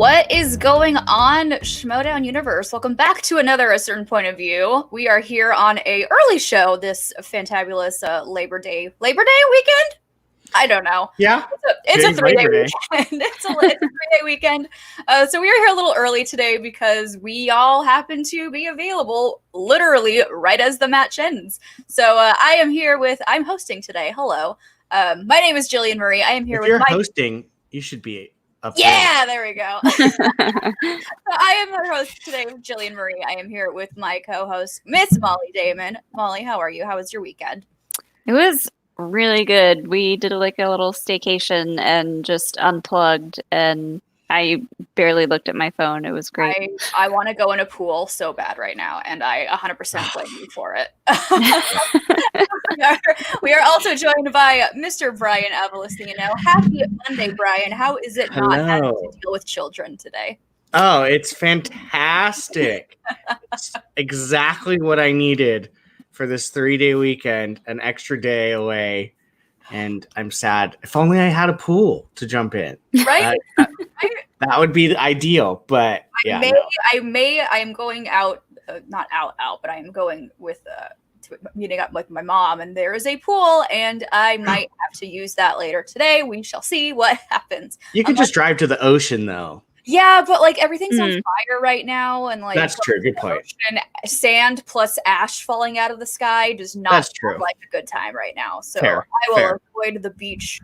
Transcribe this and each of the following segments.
What is going on, Schmodown Universe? Welcome back to another A Certain Point of View. We are here on a early show this fantabulous Labor Day weekend? I don't know. Yeah. It's a 3-day weekend. It's a 3-day weekend. So we are here a little early today because we all happen to be available literally right as the match ends. So I'm hosting today. Hello. My name is Jillian Marie. I am here if with you're hosting, you should be up there we go. So I am your host today, Jillian Marie. I am here with my co-host, Miss Molly Damon. Molly, how are you? How was your weekend? It was really good. We did a little staycation and just unplugged, and I barely looked at my phone. It was great. I want to go in a pool so bad right now, and I 100% blame you for it. We are also joined by Mr. Brian Avalistino. Happy Monday, Brian. How is it not having to deal with children today? Oh, it's fantastic. It's exactly what I needed for this 3-day weekend, an extra day away. And I'm sad. If only I had a pool to jump in. Right? That would be the ideal, but yeah. I am going out, not out, but I am going with meeting up with my mom, and there is a pool, and I might have to use that later today. We shall see what happens. You could just drive to the ocean, though. Yeah, but everything's on fire right now, and that's true. Good point. Sand plus ash falling out of the sky does not sound like a good time right now. So I will avoid the beach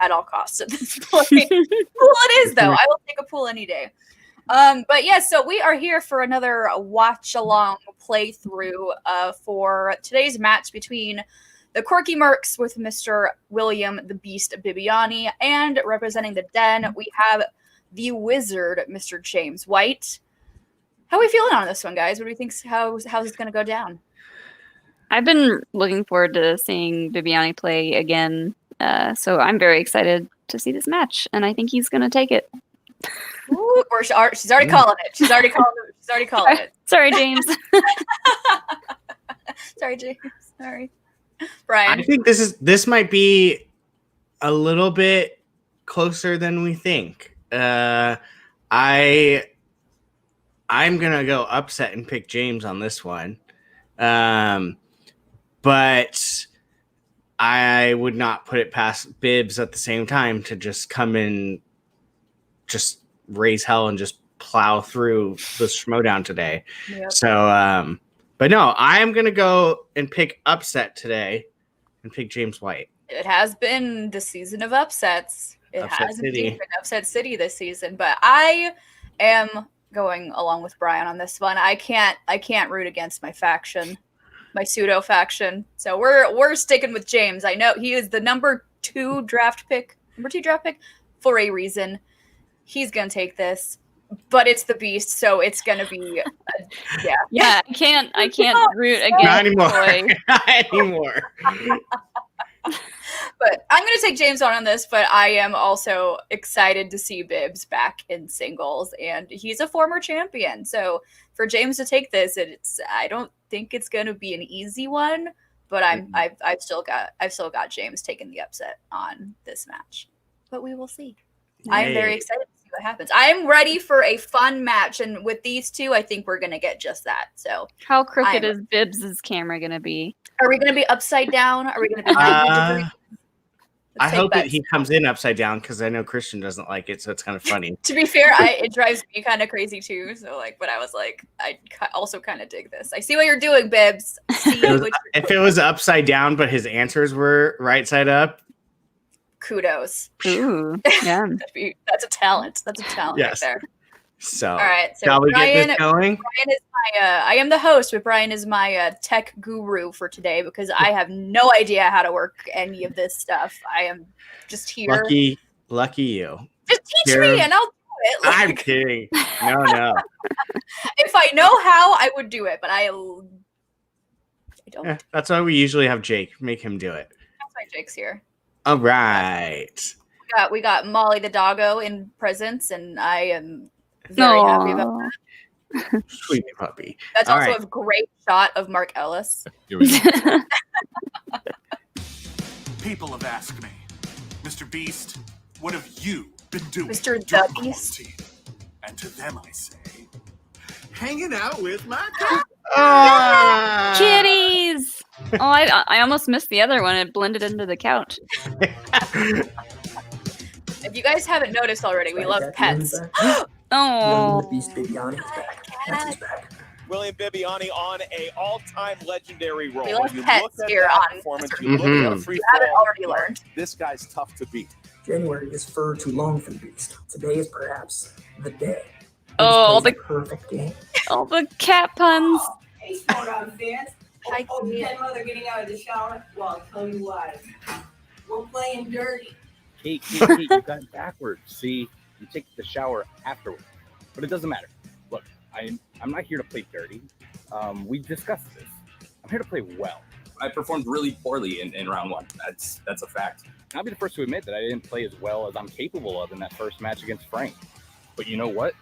at all costs at this point. Pool it is, though. I will take a pool any day. But yeah, so we are here for another watch along playthrough for today's match between the Quirky Mercs with Mr. William the Beast Bibbiani, and representing the Den, we have the Wizard, Mr. James White. How are we feeling on this one, guys? What do you think? How's this going to go down? I've been looking forward to seeing Bibbiani play again, so I'm very excited to see this match, and I think he's going to take it. Ooh, she's already calling it. She's already calling it. Sorry, James. Sorry, James. Sorry, Brian. I think this might be a little bit closer than we think. I'm gonna go upset and pick James on this one, but I would not put it past Bibbs at the same time to just come in, just raise hell and just plow through the Schmodown today. Yep. So, but no, I am gonna go and pick upset today and pick James White. It has been the season of upsets. It has been Upset City this season, but I am going along with Brian on this one. I can't root against my faction, my pseudo faction. So we're sticking with James. I know he is the number 2 draft pick for a reason. He's gonna take this, but it's the Beast, so it's gonna be yeah. I can't root against not anymore. Not anymore. But I'm going to take James on this, but I am also excited to see Bibbs back in singles, and he's a former champion. So for James to take this, I don't think it's going to be an easy one, but I've still got James taking the upset on this match. But we will see. Hey. I'm very excited to see what happens. I am ready for a fun match, and with these two, I think we're going to get just that. So how crooked is Bibbs' camera going to be? Are we going to be upside down? Are we going to be I hope that he comes in upside down, because I know Christian doesn't like it, so it's kind of funny. To be fair, it drives me kind of crazy too. So but I was like, I also kind of dig this. I see what you're doing, Bibbs. If it was upside down, but his answers were right side up, kudos. Ooh, yeah. That's a talent. That's a talent right there. So, all right. So shall we get this going? Brian is I am the host, but Brian is my tech guru for today, because I have no idea how to work any of this stuff. I am just here. Lucky you. Just teach me, and I'll do it. I'm kidding. No. If I know how, I would do it, but I don't. Yeah, that's why we usually have Jake. Make him do it. That's why Jake's here. All right. We got Molly the doggo in presence, and I am very happy about that. Sweet puppy. That's all also a great shot of Mark Ellis. Here we go. People have asked me, Mr. Beast, what have you been doing Mr. The Beast? And to them I say, hanging out with my Kitties! Oh, I almost missed the other one. It blended into the couch. If you guys haven't noticed already, we love pets. Oh. The Beast Bibbiani is back. That's back. William Bibbiani on a all-time legendary role. We love When you pets look at here that on performance, Mr. you look at the free You haven't fall, already learned. This guy's tough to beat. January is far too long for the Beast. Today is perhaps the day. Oh, the perfect game. All the cat puns. Hey, Sport On fans. Dead mother getting out of the shower? Well, I'll tell you why. We're playing dirty. Kate, you got it backwards. See, you take the shower afterwards. But it doesn't matter. Look, I'm not here to play dirty. We discussed this. I'm here to play well. I performed really poorly in round one. That's a fact. I'll be the first to admit that I didn't play as well as I'm capable of in that first match against Frank. But you know what?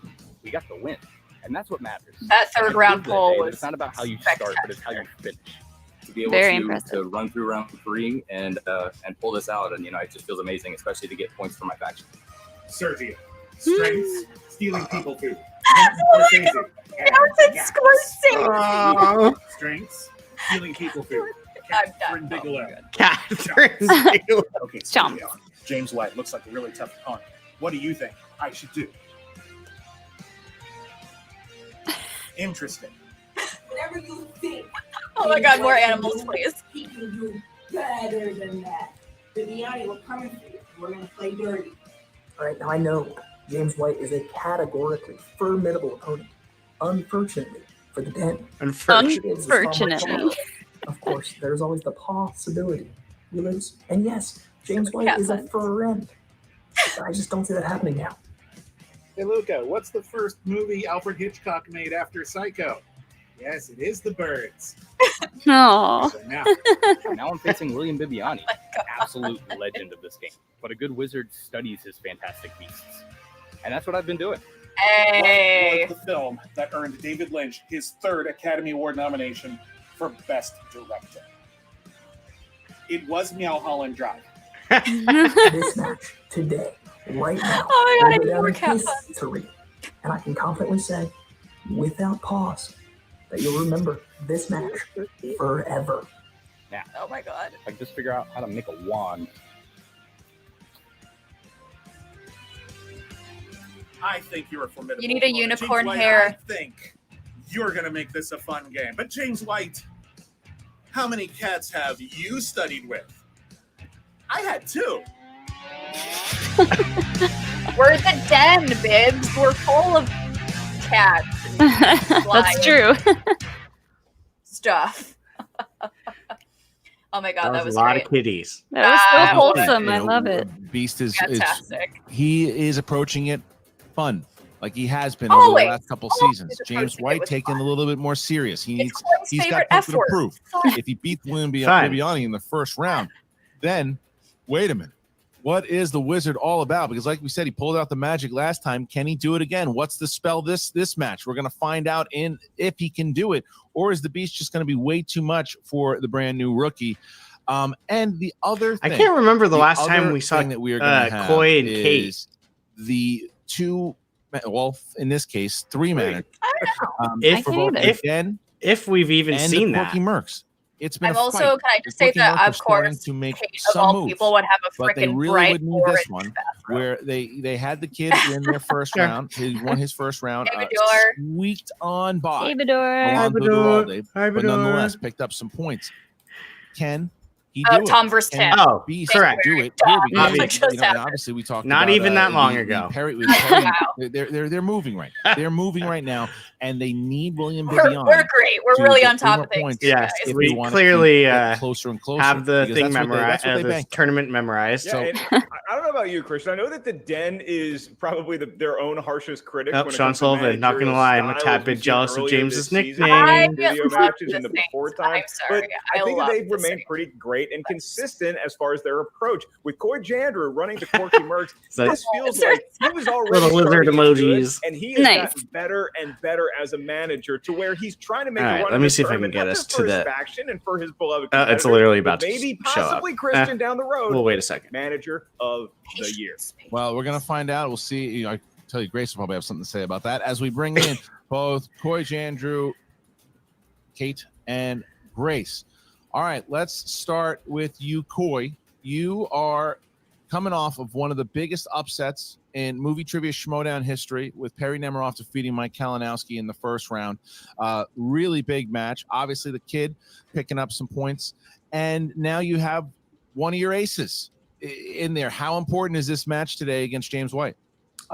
We got the win. And that's what matters. That third round poll was It's not about how you start, but it's how you finish. To be able to run through round 3 and pull this out, and it just feels amazing, especially to get points for my faction. Sergio, strengths, stealing people food. Strengths, stealing people food. Catherine Bigelow. Catherine Bigelow. Okay, so James White looks like a really tough opponent. What do you think I should do? Interesting. Whatever you think. Oh my God, more animals, please. He can do better than that. Bibbiani, we're coming for you. We're going to play dirty. All right, now I know James White is a categorically formidable opponent. Unfortunately for the Den. Unfortunately. Of course, there's always the possibility he loses. And yes, James White is a friend. But I just don't see that happening now. Hey, Luca, what's the first movie Alfred Hitchcock made after Psycho? Yes, it is The Birds. No. So now I'm facing William Bibbiani, absolute legend of this game. But a good wizard studies his fantastic beasts. And that's what I've been doing. Hey. What was the film that earned David Lynch his 3rd Academy Award nomination for Best Director? It was Mulholland Drive. This match today, right now, oh my God, will go down in history. And I can confidently say, without pause, that you'll remember this match forever. Now, oh my God. I can just figure out how to make a wand. I think you're a formidable. You need a opponent. unicorn James White, hair. I think you're going to make this a fun game. But James White, how many cats have you studied with? I had 2. We're the Den, Bibs. We're full of cats. That's true. Stuff. Oh my God, that was a lot great. of kitties. That was so wholesome. I love it. Beast is fantastic. He is approaching it fun, like he has been over the last couple seasons. James White taking a little bit more serious. He's got something to prove. If he beats William Bibbiani in the first round, then wait a minute. What is the wizard all about? Because like we said, he pulled out the magic last time. Can he do it again? What's the spell this match? We're going to find out if he can do it, or is the beast just going to be way too much for the brand new rookie? And the other thing, I can't remember the last time we saw that we are going to have Coy and Kate. The 2, well, in this case, 3 mana. If we've even seen that. Porky Mercs. It's been I'm also, can I just say that, of course, to make Kate, of some all moves, people, would have a but they freaking really bright would need this one, where they had the kid in their first round. He won his first round. Squeaked on by but nonetheless picked up some points. Can he do it? Tom versus Tim. Oh, Beast correct. Do it. Obviously, we talked not about, even that long ago. They're moving right. They're moving right now, and they need William Bibbiani. We're great. We're really on top of things. Yes, we clearly closer and closer. Have the thing memorized, the tournament memorized. Yeah, So I don't know about you, Christian. I know that the Den is probably their own harshest critic. Oh, Sean Sullivan, not gonna lie, I'm a tad bit jealous of James's nickname. Video matches in the before time, but I think that they've remained pretty great and consistent as far as their approach. With Coy Jandrew running to Corky Mercs, this feels like he was already little lizard emojis, and he has gotten better and better as a manager to where he's trying to make a run. Let me see if I can get us to the faction and for his beloved. It's literally about to maybe show up. Possibly Christian down the road. We'll wait a second. Manager of the year. Well, we're gonna find out. We'll see. I tell you, Grace will probably have something to say about that as we bring in both Coy Jandreau, Kate, and Grace. All right, let's start with you, Coy. You are coming off of one of the biggest upsets in movie trivia Schmodown history with Perry Nemiroff defeating Mike Kalinowski in the first round. Really big match. Obviously, the kid picking up some points. And now you have one of your aces in there. How important is this match today against James White?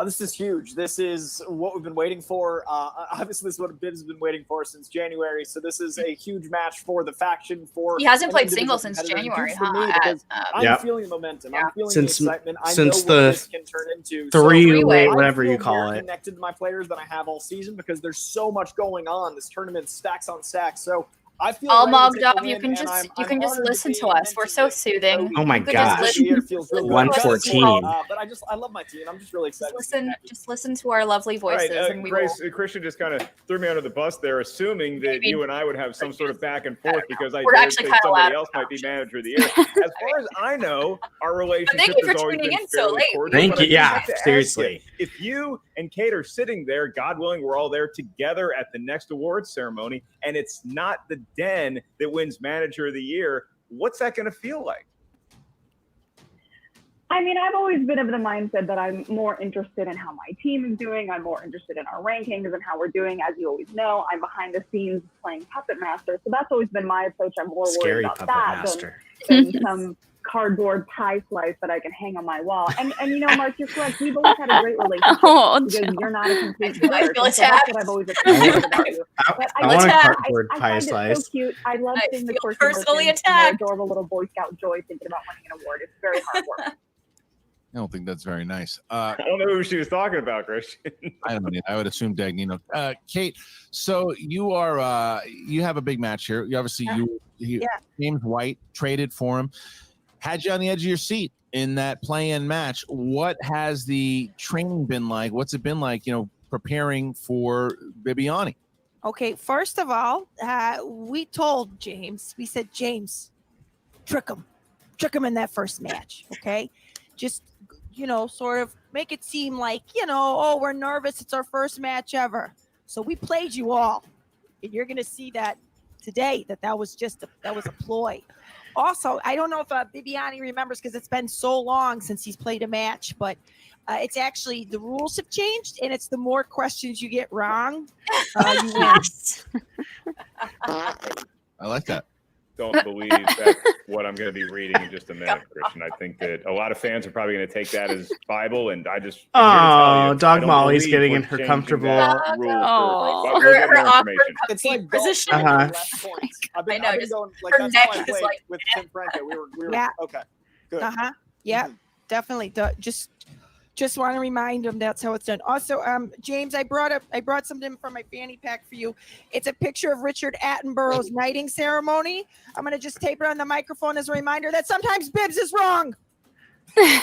This is huge. This is what we've been waiting for. Obviously, this is what Bibbs has been waiting for since January. So this is a huge match for the faction. He hasn't played singles since January, for me because I'm feeling the momentum. I'm feeling the excitement. I know what this can turn into. Three-way, whatever you call it. Connected to my players than I have all season because there's so much going on. This tournament stacks on stacks. So I feel all mogged up. You can just listen to us. We're so soothing. Oh my gosh. 114. But I love my team. I'm just really excited. Just listen to our lovely voices. Right, and Grace, Christian just kind of threw me under the bus there, assuming that you and I would have some sort of back and forth because I did say somebody else might be manager of the year. As far as I know, our relationship has always been fairly cordial. Thank you. Yeah, seriously. If you and Kate are sitting there, God willing, we're all there together at the next awards ceremony, and it's not the Den that wins manager of the year, what's that going to feel like? I mean, I've always been of the mindset that I'm more interested in how my team is doing. I'm more interested in our rankings and how we're doing. As you always know, I'm behind the scenes playing Puppet Master. So that's always been my approach. I'm more worried about that than some cardboard pie slice that I can hang on my wall. And you know, Mark, you're correct. We've always had a great relationship because you're not a complete jerk. So that's what I've always appreciated about you. But I want a cardboard pie find slice. It so cute. I love seeing the course personally attacked. Adorable little Boy Scout joy thinking about winning an award. It's very heartwarming. I don't think that's very nice. I don't know who she was talking about, Christian. I would assume Dagnino. Kate, so you are you have a big match here. You obviously James White traded for him. Had you on the edge of your seat in that play-in match. What has the training been like? What's it been like, preparing for Bibbiani? Okay, first of all, we told James, we said, James, trick him in that first match, okay? Just, sort of make it seem like, oh, we're nervous. It's our first match ever. So we played you all. And you're going to see that today, that was a ploy. Also, I don't know if Bibbiani remembers because it's been so long since he's played a match, but it's actually the rules have changed, and it's the more questions you get wrong, you win. I like that. Don't believe that's what I'm going to be reading in just a minute, Christian. I think that a lot of fans are probably going to take that as Bible, and I'm Dog Molly's getting in her comfortable. Her awkward position. I know. Just her neck is like with Tim Franco. We were okay. Good. Yeah, definitely. Just want to remind him that's how it's done. Also, James, I brought something from my fanny pack for you. It's a picture of Richard Attenborough's knighting ceremony. I'm going to just tape it on the microphone as a reminder that sometimes Bibbs is wrong.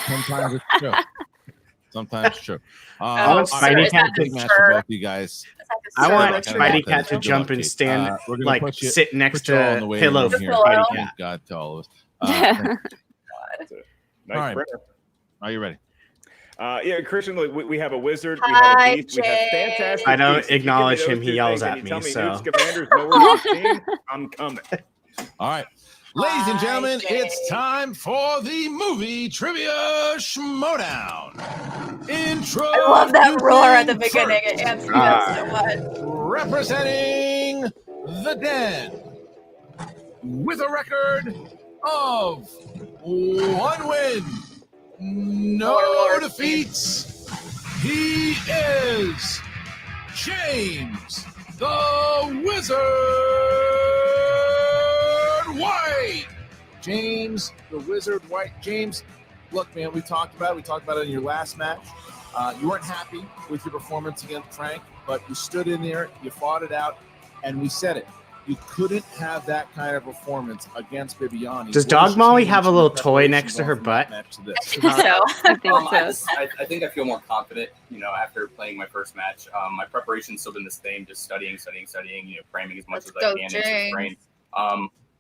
Sometimes it's true. Sometimes true. I want Spidey Cat to match for both you guys. I want Spidey Cat to jump and stand, sit next to Pillow for Spidey Cat. God to all of us. Nice printer. Are you ready? Yeah, Christian, we have a wizard. We have a beast. We have fantastic. I don't acknowledge him. He yells at me. So I'm coming. All right. Ladies and gentlemen, it's time for the movie trivia Schmodown. Intro. I love that roar at the beginning. It answers so much. Representing the Den with a record of 1 win, no defeats. He is James the Wizard White. James the Wizard White. James, look, man, we talked about it in your last match. You weren't happy with your performance against Frank, but you stood in there, you fought it out, and we said it. You couldn't have that kind of performance against Bibbiani. Does Dog Molly have a little toy next to her butt? I think I feel more confident, after playing my first match. My preparation's still been the same, just studying, cramming as much as I can into the brain.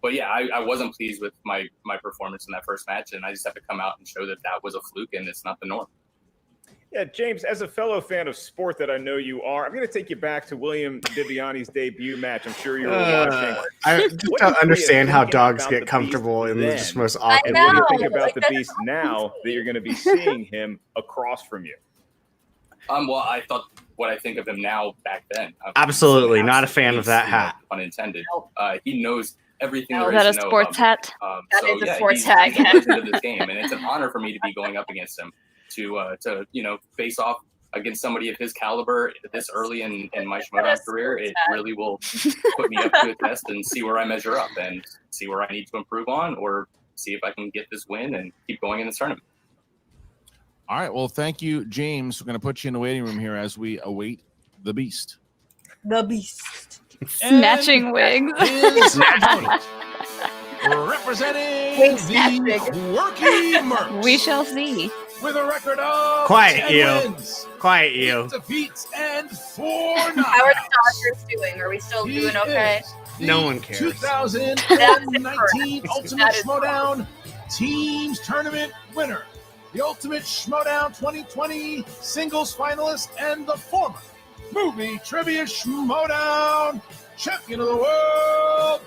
But yeah, I wasn't pleased with my performance in that first match, and I just have to come out and show that was a fluke and it's not the norm. Yeah, James, as a fellow fan of sport that I know you are, I'm going to take you back to William Bibbiani's debut match. I'm sure you were watching. I don't understand how dogs get comfortable in the just most awkward. And what do you think about the Beast now that you're going to be seeing him across from you? Well, I thought what I think of him now back then. Absolutely, not a fan of that hat. Unintended. He knows everything. Is that a sports hat? That is a sports hat. He's a legend of this game, and it's an honor for me to be going up against him. To face off against somebody of his caliber this early in my Schmodown career, it really will put me up to a test and see where I measure up and see where I need to improve on, or see if I can get this win and keep going in this tournament. All right. Well, thank you, James. We're going to put you in the waiting room here as we await the Beast. The Beast. Snatching wigs. Representing the Quirky Mercs. We shall see. With a record of Quiet 10 you. wins, Quiet you. 8 defeats, and 4 knockouts. How are the Dodgers doing? Are we still doing okay? No one cares. 2019 Ultimate Schmodown Teams Tournament winner, the Ultimate Schmodown 2020 Singles finalist, and the former Movie Trivia Schmodown Champion of the World,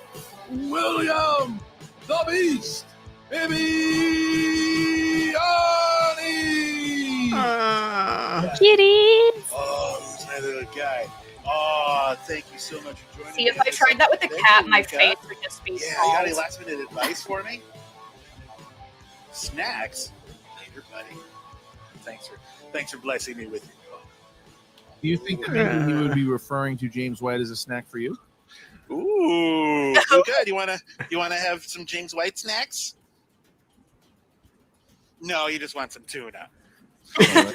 William the Beast Bibbiani. Kitty. Oh, who's my little guy? Oh, thank you so much for joining me. See, if I tried that with a cat, my face would just be Yeah, small. you got any last minute advice for me? Snacks? Later, buddy. Thanks for blessing me with your book. Do you think that maybe he would be referring to James White as a snack for you? Ooh, Luca, you wanna have some James White snacks? No, you just want some tuna. Well,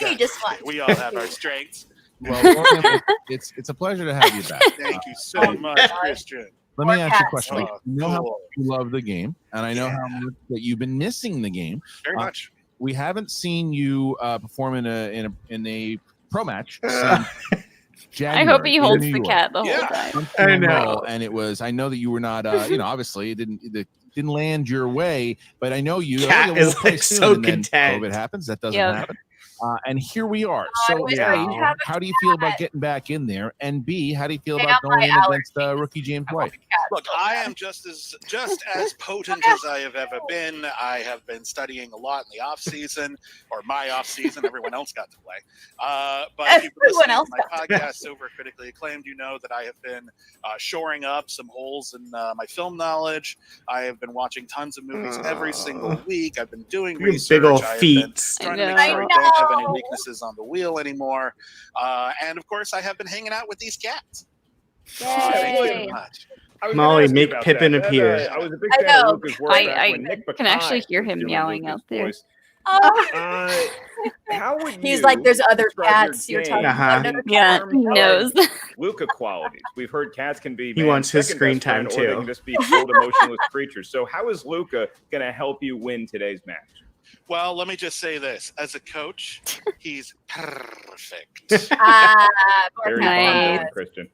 you just want. We all have our strengths. Well, it's a pleasure to have you back. Thank you so much, Christian. Let me ask you a question. Oh, I know how cool. much you love the game, and I know how much that you've been missing the game. Very much. We haven't seen you perform in a pro match since January. I hope he holds in the New cat the York. whole time. I know. And it was. I know that you were not. Obviously, it didn't land your way. But I know you. Cat is play like soon, so and then content. COVID happens. That doesn't Yep. happen. And here we are. I So, wish A, I could have a how do you feel about getting back in there? And B, how do you feel Yeah, about going my in against rookie James White? Look, I am just as potent as I have ever been. I have been studying a lot in the off season, or my off season. Everyone else got to play. But if you've been Everyone listening else to my podcast, so over critically acclaimed, you know that I have been shoring up some holes in my film knowledge. I have been watching tons of movies every single week. I've been doing Your research. big ol' I have feet. been trying to make sure I don't have any weaknesses on the wheel anymore. And of course, I have been hanging out with these cats. Thank you very much. Molly, make Pippin appear. I was a big fan of Luca's work back when Nick can actually Bacai hear was him doing meowing Luca's out there. voice. Oh. How would He's you like, there's other describe cats. your You're talking game about in other Yeah, cats. he knows. Luca qualities. We've heard cats can be He wants his second screen best friend, time, or they too. can just be cold, emotionless creatures. So how is Luca going to help you win today's match? Well, let me just say this. As a coach, he's perfect. Very nice. fond, Christian.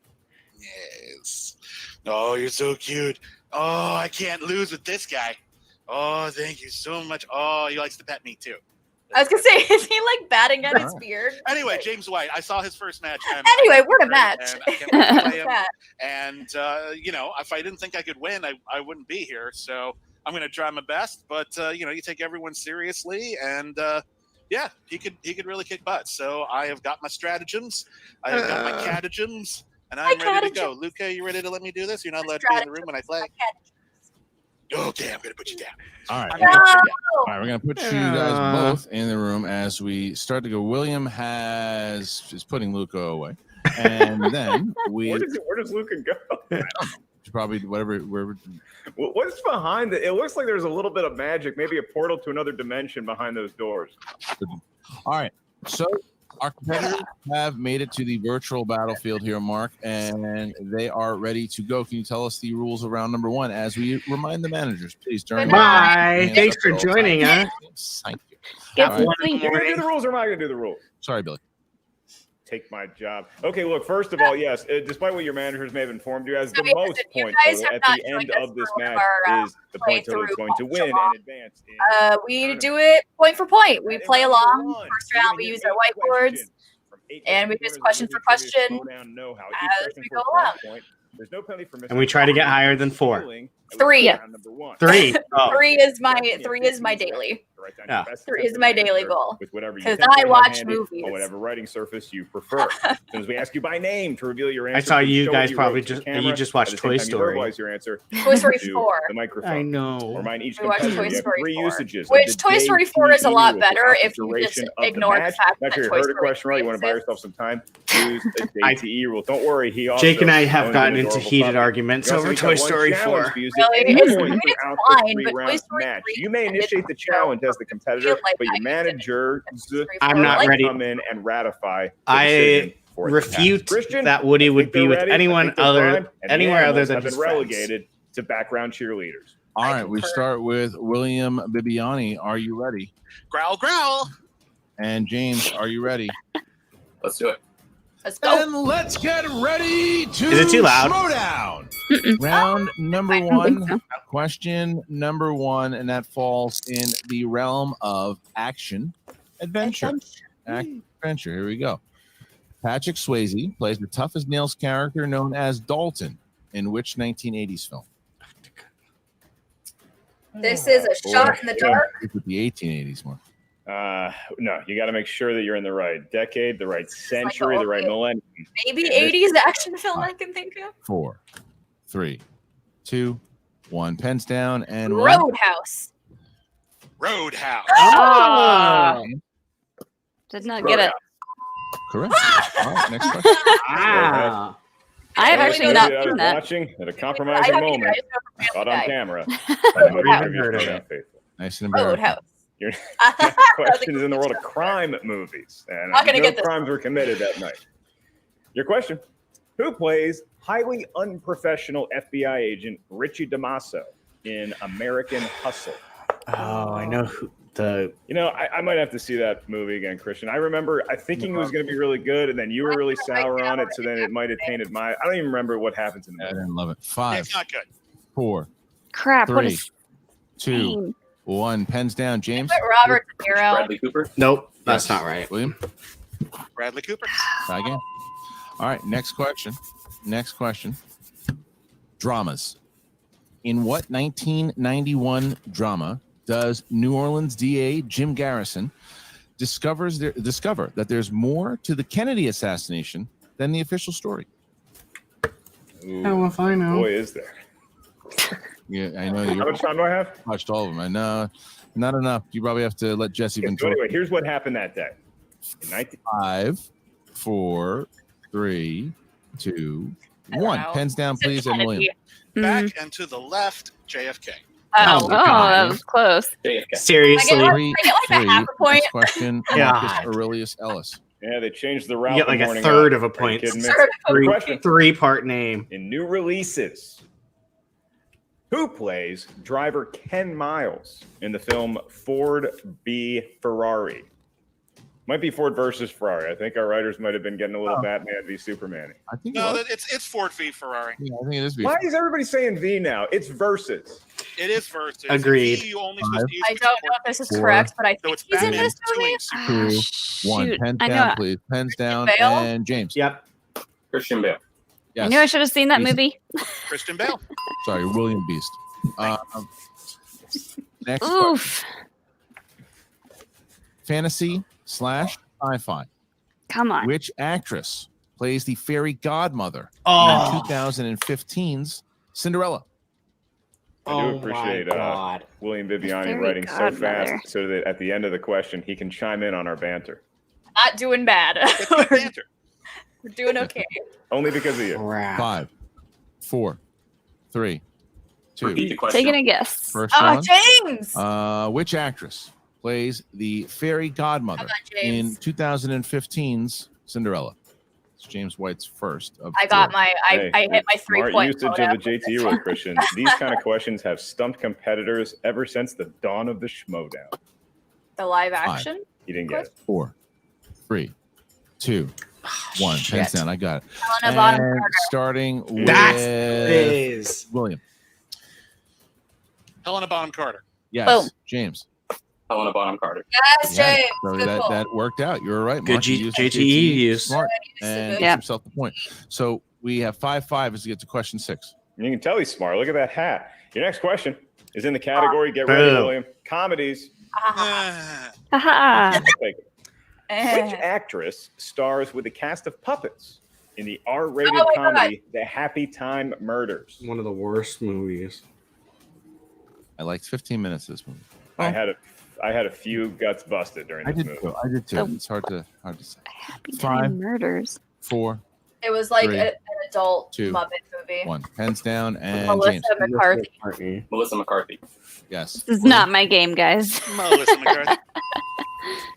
Yes. Oh, you're so cute. Oh, I can't lose with this guy. Oh, thank you so much. Oh, he likes to pet me too. I was gonna say, is he like batting at his beard? Anyway, James White, I saw his first match. And Anyway, what a match. And I can't wait to play him. And if I didn't think I could win, I wouldn't be here. So I'm going to try my best. But you take everyone seriously, and he could really kick butt. So I have got my stratagems, I have got my catagems, and I'm ready to go. Luca, you ready to let me do this? You're not allowed to be in the room when I play. Okay, I'm going to put you down. All right. I'm gonna put you down. All right, we're going to put you guys both in the room as we start to go. William is putting Luca away. And then Where does Luca go? I don't know. Probably wherever. What's behind it? It looks like there's a little bit of magic, maybe a portal to another dimension behind those doors. All right. So our competitors have made it to the virtual battlefield here, Mark, and they are ready to go. Can you tell us the rules of round number 1 as we remind the managers, please? Bye. Thanks for joining us. Thank you. Get All right. sleep. You're going to do the rules, or am I going to do the rules? Sorry, Billy. take my job. Okay, look, first of all, yes, despite what your managers may have informed you as, the yes, most if you point guys total have at not the end joined us of this for one of match our, is the point total that's playthrough going to all win so long, and advance. In we do it point for point. We play along. First round, we use our whiteboards, and we just question for question as we go along. There's no penalty for missing. And we try to get higher than 4. 3. Yeah. 3. Oh. 3 is my daily. Yeah. 3 is my daily goal. Because I watch movies. On whatever writing surface you prefer. As soon as we ask you by name to reveal your answer, I saw you guys probably you just watched Toy Story. Your answer Toy Story 4. The microphone. I know. Or mine each We watched Toy Story 3 4. usages. Which Toy Story 4 is a lot better if you just ignore the fact that Toy Story 3 question right. You want to buy yourself some time? Use the JTE rule. Don't worry. Jake and I have gotten into heated arguments over Toy Story 4. Really? It's fine, but Toy Story 3 you may initiate the challenge as the competitor, but your manager I'm not ready. Come in and ratify. I refute that Woody would be with anyone other anywhere other than his relegated to background cheerleaders. All right, we start with William Bibbiani. Are you ready? Growl, growl. And James, are you ready? Let's do it. Let's go. And let's get ready to Is it too loud? Schmodown. Round number 1, question number 1, and that falls in the realm of action adventure. Adventure. Here we go. Patrick Swayze plays the tough as nails character known as Dalton in which 1980s film? This is a shot in the dark. It's with the 1880s one. No, you got to make sure that you're in the right decade, the right century, the right millennium. Maybe 80s action film I can think of. 4, 3, 2, 1. Pens down and Roadhouse. Roadhouse. Oh. Did not get it. Correct. All right, next question. Wow. I have actually not seen that. Watching at a compromising moment, caught on camera. Nice and embarrassing. Roadhouse. Your question is in the world of crime movies, and no crimes were committed that night. Your question: who plays highly unprofessional FBI agent Richie DeMasso in American Hustle? Oh, I know who the. You know, I might have to see that movie again, Christian. I remember thinking it was going to be really good, and then you were really sour on it, so then it might have tainted my. I don't even remember what happened to the movie. I didn't love it. 5. It's not good. 4. Crap. 3, 2, 1. Pens down. James. Robert De Niro. Bradley Cooper. Nope, that's not right. William. Bradley Cooper. Try again. All right. Next question. Dramas. In what 1991 drama does New Orleans DA Jim Garrison discover that there's more to the Kennedy assassination than the official story? Ooh, I don't know if I know. Boy, is there. Yeah, I know. How much time do I have? Watched all of them. I know. Not enough. You probably have to let Jesse So anyway, here's what happened that day. 5, 4, 3, 2, 1. Pens down, please, and William. Back and to the left, JFK. Oh, that was close. JFK. Seriously. I get like a half a point. Next question. Marcus Aurelius Ellis. Yeah, they changed the route. You get like a third of a point. Three-part name. In new releases, who plays driver Ken Miles in the film Ford v Ferrari? Might be Ford versus Ferrari. I think our writers might have been getting a little Batman v Superman. I think it's Ford v Ferrari. Yeah, I think it is. Why is everybody saying V now? It's versus. It is versus. Agreed. V, you only supposed to use I don't know if this is correct, but I think he's in this movie. 2, 1. Pens down, please. Pens down, and James. Yep. Christian Bale. Yes. I knew I should have seen that movie. Christian Bale. Sorry, William Beast. Next Oof. Fantasy / sci-fi. Come on. Which actress plays the fairy godmother in 2015's Cinderella? I do appreciate William Bibbiani writing so fast so that at the end of the question he can chime in on our banter. Not doing bad. We're doing okay. Only because of you. 5, 4, 3, 2. Taking a guess. First one. James. Which actress plays the fairy godmother in 2015's Cinderella? It's James White's first. I got my. I hit my 3 point. Smart usage of the JT rule, Christian. These kind of questions have stumped competitors ever since the dawn of the Schmodown. The live action. You didn't get it. 4, 3, 2, 1. Hands down. I got it. Helena Bonham And Carter. starting with That's William. Helena Bonham Carter. Yes. Boom. James. Helena Bonham Carter. Yes, James. So Good call. that worked out. You were right. Good Mark. You used JTE use. Smart. And gets himself the point. So we have 5-5 as we get to question 6. You can tell he's smart. Look at that hat. Your next question is in the category. Get ready, William. Comedies. Which actress stars with a cast of puppets in the R-rated comedy The Happy Time Murders? One of the worst movies. I liked 15 minutes of this movie. I had a few guts busted during this movie. I did too. It's hard to say. Happy 5, Time Murders. 4, It was like 3, an adult 2, Muppet movie. 1. Hands down. And Melissa James. McCarthy. Melissa McCarthy. Yes. This is not my game, guys. Melissa McCarthy.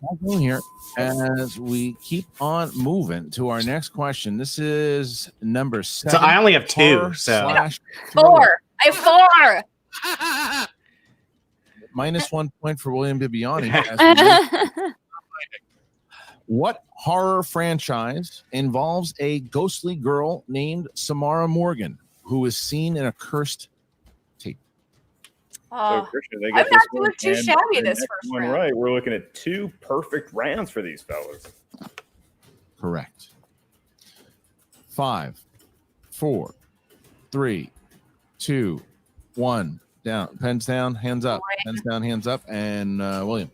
I'm going here as we keep on moving to our next question. This is number 7. So I only have 2. So Four. I have 4. Minus 1 point for William Bibbiani. as we What horror franchise involves a ghostly girl named Samara Morgan who is seen in a cursed tape? So, Christian, they I'm get not this one doing too and shabby the this next first one round. right. We're looking at 2 perfect rounds for these fellas. Correct. 5, 4, 3, 2, 1. Down. Pens down. Hands up. Pens down. Hands up. And William.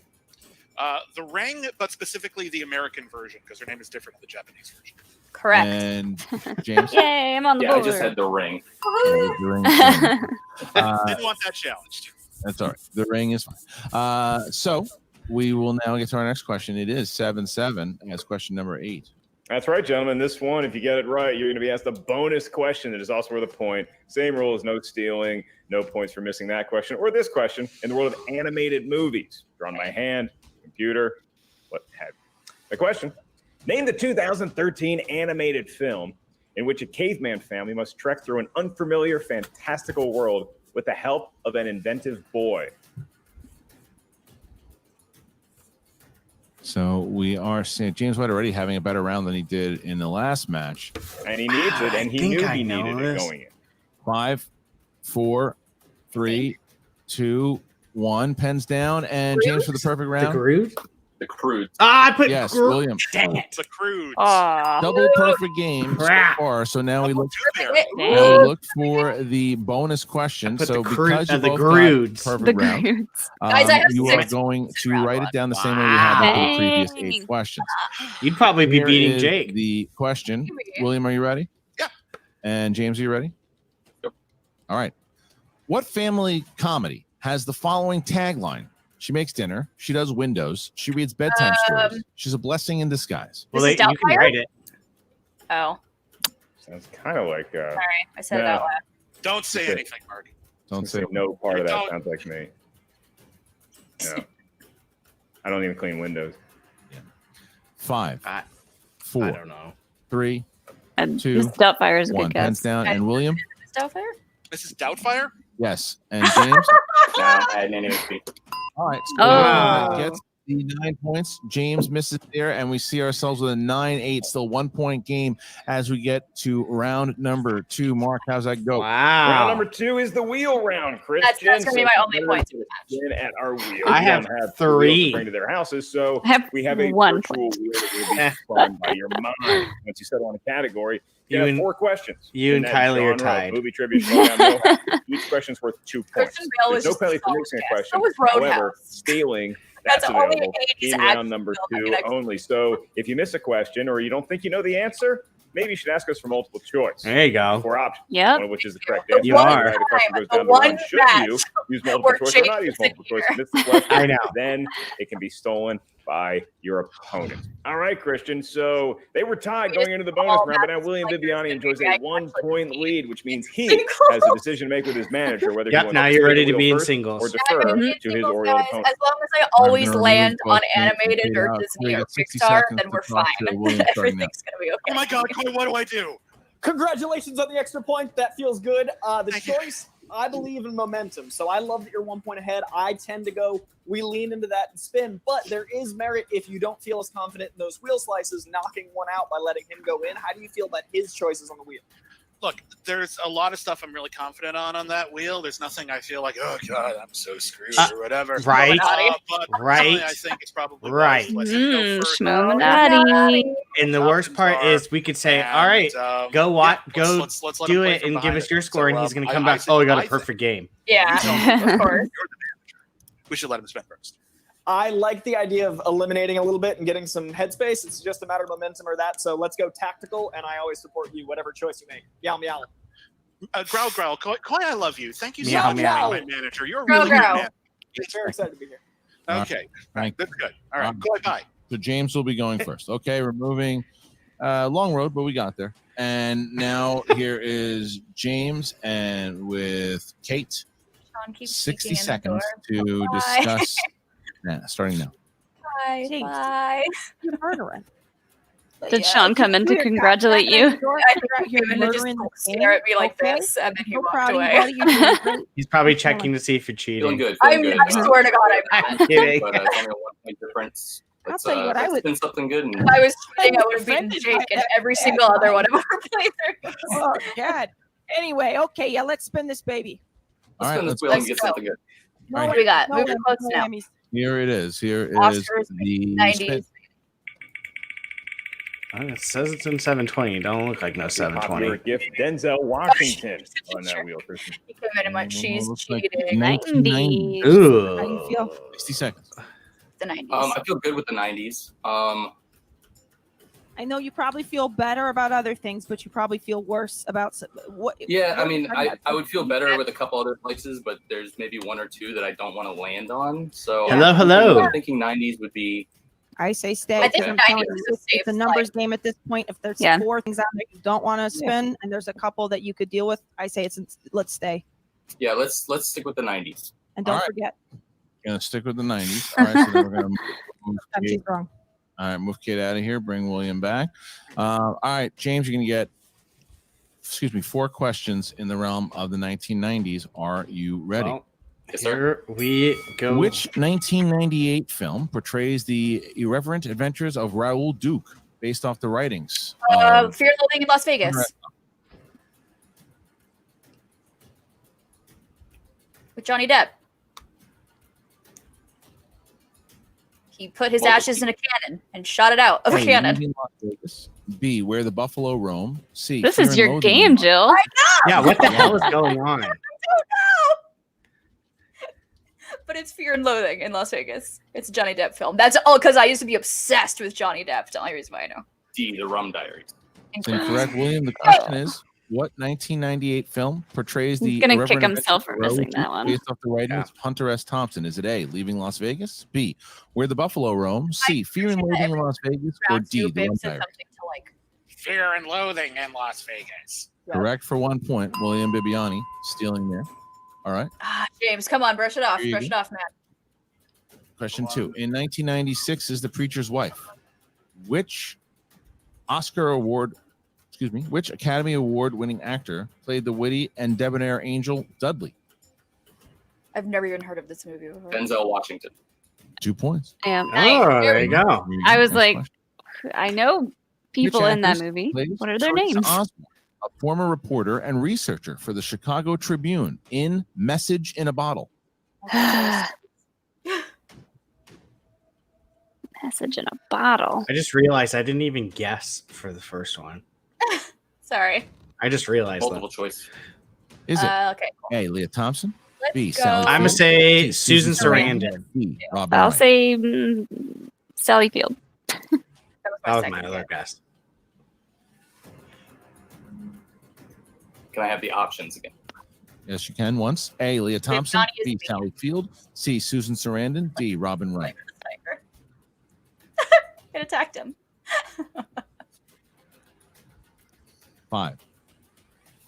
The Ring, but specifically the American version, because her name is different than the Japanese version. Correct. And James. Yay, I'm on the board. I just had The Ring. Didn't want that challenged. That's all right. The Ring is fine. So we will now get to our next question. It is 7-7 as question number 8. That's right, gentlemen. This one, if you get it right, you're going to be asked a bonus question that is also worth a point. Same rules, no stealing, no points for missing that question or this question. In the world of animated movies, drawn by hand, computer, what have you. The question, name the 2013 animated film in which a caveman family must trek through an unfamiliar, fantastical world with the help of an inventive boy. So we are seeing James White already having a better round than he did in the last match. And he needs it, and he knew he needed it going in. 5, 4, 3, 2, 1. Pens down. And James for the perfect round. The Groot? The Crude. I put Yes, Groot. William. Dang it. The Crude. Double perfect game so far. So now we look for the bonus question. So because you both got perfect round, you are going to write it down the same way we had for the previous 8 questions. You'd probably be Here beating is Jake. The question. William, are you ready? Yeah. And James, are you ready? Yep. All right. What family comedy has the following tagline? She makes dinner. She does windows. She reads bedtime stories. She's a blessing in disguise. Well, you can write it. Oh. Sounds kind of like. Sorry, I said it out loud. Don't say anything, Mark. Don't say no part of that sounds like me. No. I don't even clean windows. 5, 4, I don't know. 3, And 2, Miss Doubtfire is a 1. good guess. Hands down. And William? Miss Doubtfire? Mrs. Doubtfire? Yes. And James? No, I didn't even speak. All right. So William gets the 9 points. James misses there, and we see ourselves with a 9-8, still 1 point game as we get to round number 2. Mark, how's that go? Wow. Round number 2 is the wheel round, Christian. That's going to be my only point. At our wheel. I have We don't have 3. wheels to bring to their houses, so we have a 1 virtual wheel that will be defined by your mind. Once you settle on a category, you have 4 questions. You in and that Kylie are genre of tied. Movie trivia. Showdown. Each question's worth 2 points. Christian Bale There's was no just penalty for so mixing a fast. question. So was Roadhouse. However, stealing, That's that's only available 80s in round number 2 only. So if you miss a question or you don't think you know the answer, maybe you should ask us for multiple choice. There you go. 4 options. Yep. One of which is the correct answer. You are. The question goes The down the line. one Should you match use multiple where choice or Jake not use is in multiple choice? here. Miss the question, I know. Then it can be stolen by your opponent. All right, Christian. So they were tied going into the bonus round, but now William Bibbiani enjoys a 1 point lead, which means he has a decision to make with his manager whether he Yep, wants now to you're spin ready the to wheel be in first singles. or defer to his Oriole Guys, opponent. as long as I always land on animated or Disney or Pixar, then we're fine. Everything's going to be okay. Oh my God, Corey, what do I do? Congratulations on the extra point. That feels good. The choice I believe in momentum, so I love that you're 1 point ahead. I tend to go, we lean into that and spin, but there is merit if you don't feel as confident in those wheel slices, knocking one out by letting him go in. How do you feel about his choices on the wheel? Look, there's a lot of stuff I'm really confident on that wheel. There's nothing I feel like, oh God, I'm so screwed or whatever. Right. But Right. I think it's probably Right. Schmominati. And the worst part is we could say, all right, go watch, go let's let do him play it from and give behind us your it. score, and So, he's going to I- come I back. think- Oh, we got I a think- perfect game. Yeah, of course. We should let him spin first. I like the idea of eliminating a little bit and getting some headspace. It's just a matter of momentum or that. So let's go tactical, and I always support you, whatever choice you make. Meow, meow. Growl, Koi, I love you. Thank you so Meow, much meow. for being my manager. You're a Growl, really good growl. man. Very excited to be here. Okay, that's good. All right, Koi, bye. So James will be going first. Okay, removing long road, but we got there. And now here is James, and with Kate, Sean keeps 60 peeking in the seconds door. to Bye. discuss. Starting now. Bye. James. Bye. You're murdering. Did Sean come in to congratulate you? I think he came in to just stare at me like this, and then he walked away. He's probably checking to see if you're cheating. Feeling good. I Feeling good. swear to God, I'm not. Kidding. But it's only a 1 point difference. I'll tell you what, I would. Spin something good. And If I was cheating, I would have beaten Jake in every single other one of our playthroughs. Oh God. Anyway, okay, yeah, let's spin this baby. All right, spin this let's wheel and get something good. No, All right. We got no, moving no, close no now. Emmys. Here it is. Here is Oscars, the 90s. spin. It says it's in 720. Don't look like no 720. Popular gift Denzel Washington on that wheel, Kristen. He came in and went, she's Looks like cheating. 1990. Ooh. How do you feel? 60 seconds. The 90s. I feel good with the 90s. I know you probably feel better about other things, but you probably feel worse about what. Yeah, I what mean, you're talking I about. would feel better with a couple other places, but there's maybe one or two that I don't want to land on. So Hello. I'm thinking 90s would be. I say stay. I think 'cause I'm 90s telling is you, a safe it's a numbers game at this point. If there's Yeah. 4 things out there you don't want to spin, and there's a couple that you could deal with, I say let's stay. Yeah, let's stick with the 90s. And don't All right. forget, Gonna stick with the 90s. All right, so then we're gonna move sometimes Kate. she's wrong. All right, move Kate out of here. Bring William back. All right, James, you're gonna get 4 questions in the realm of the 1990s. Are you ready? Well, here we go. Which 1998 film portrays the irreverent adventures of Raoul Duke, based off the writings? of- Fear and Loathing in Las Vegas. With Johnny Depp. He put his ashes in a cannon and shot it out of a A, cannon. Leaving Las Vegas. B, Where the Buffalo Roam. C, This Fear is and your Loathing game, in- Jill. Yeah, what the hell is going on? But it's Fear and Loathing in Las Vegas. It's a Johnny Depp film. That's all because I used to be obsessed with Johnny Depp. It's the only reason why I know. D, the Rum Diaries. Incorrect, William. The question is, what 1998 film portrays the He's gonna irreverent kick himself adventures for of Raoul missing that Duke, one. based off the writings of Hunter S. Thompson? Is it A, Leaving Las Vegas? B, Where the Buffalo Roam? C, Fear and Loathing in Las Vegas? Or Round D, two, The Bib Rum said Diaries? something to like. Fear and Loathing in Las Vegas. Correct for 1 point. William Bibbiani stealing there. All right. James, come on, brush it off. Here you Brush it go. off, man. Question 2. In 1996 is The Preacher's Wife. Which which Academy Award winning actor played the witty and debonair Angel Dudley? I've never even heard of this movie before. Denzel Washington. 2 points. Yeah. Oh, there you go. I was Next like, question. I know people Which in that actress movie. plays What are their Teresa names? Osborne, a former reporter and researcher for the Chicago Tribune in Message in a Bottle? Message in a bottle. I just realized I didn't even guess for the first one. Sorry. I just realized Multiple that. choice. Is it Okay. A, Leah Thompson? Let's B, go. Sally I'm going to Field, say C, Susan Sarandon. D, Robin I'll Wright. say Sally Field. That was That was second my other guess. guess. Can I have the options again? Yes, you can. Once. A, Leah Thompson. Johnny is B, me. Sally Field. C, Susan Sarandon. D, Robin Wright. Tiger. It attacked him. 5,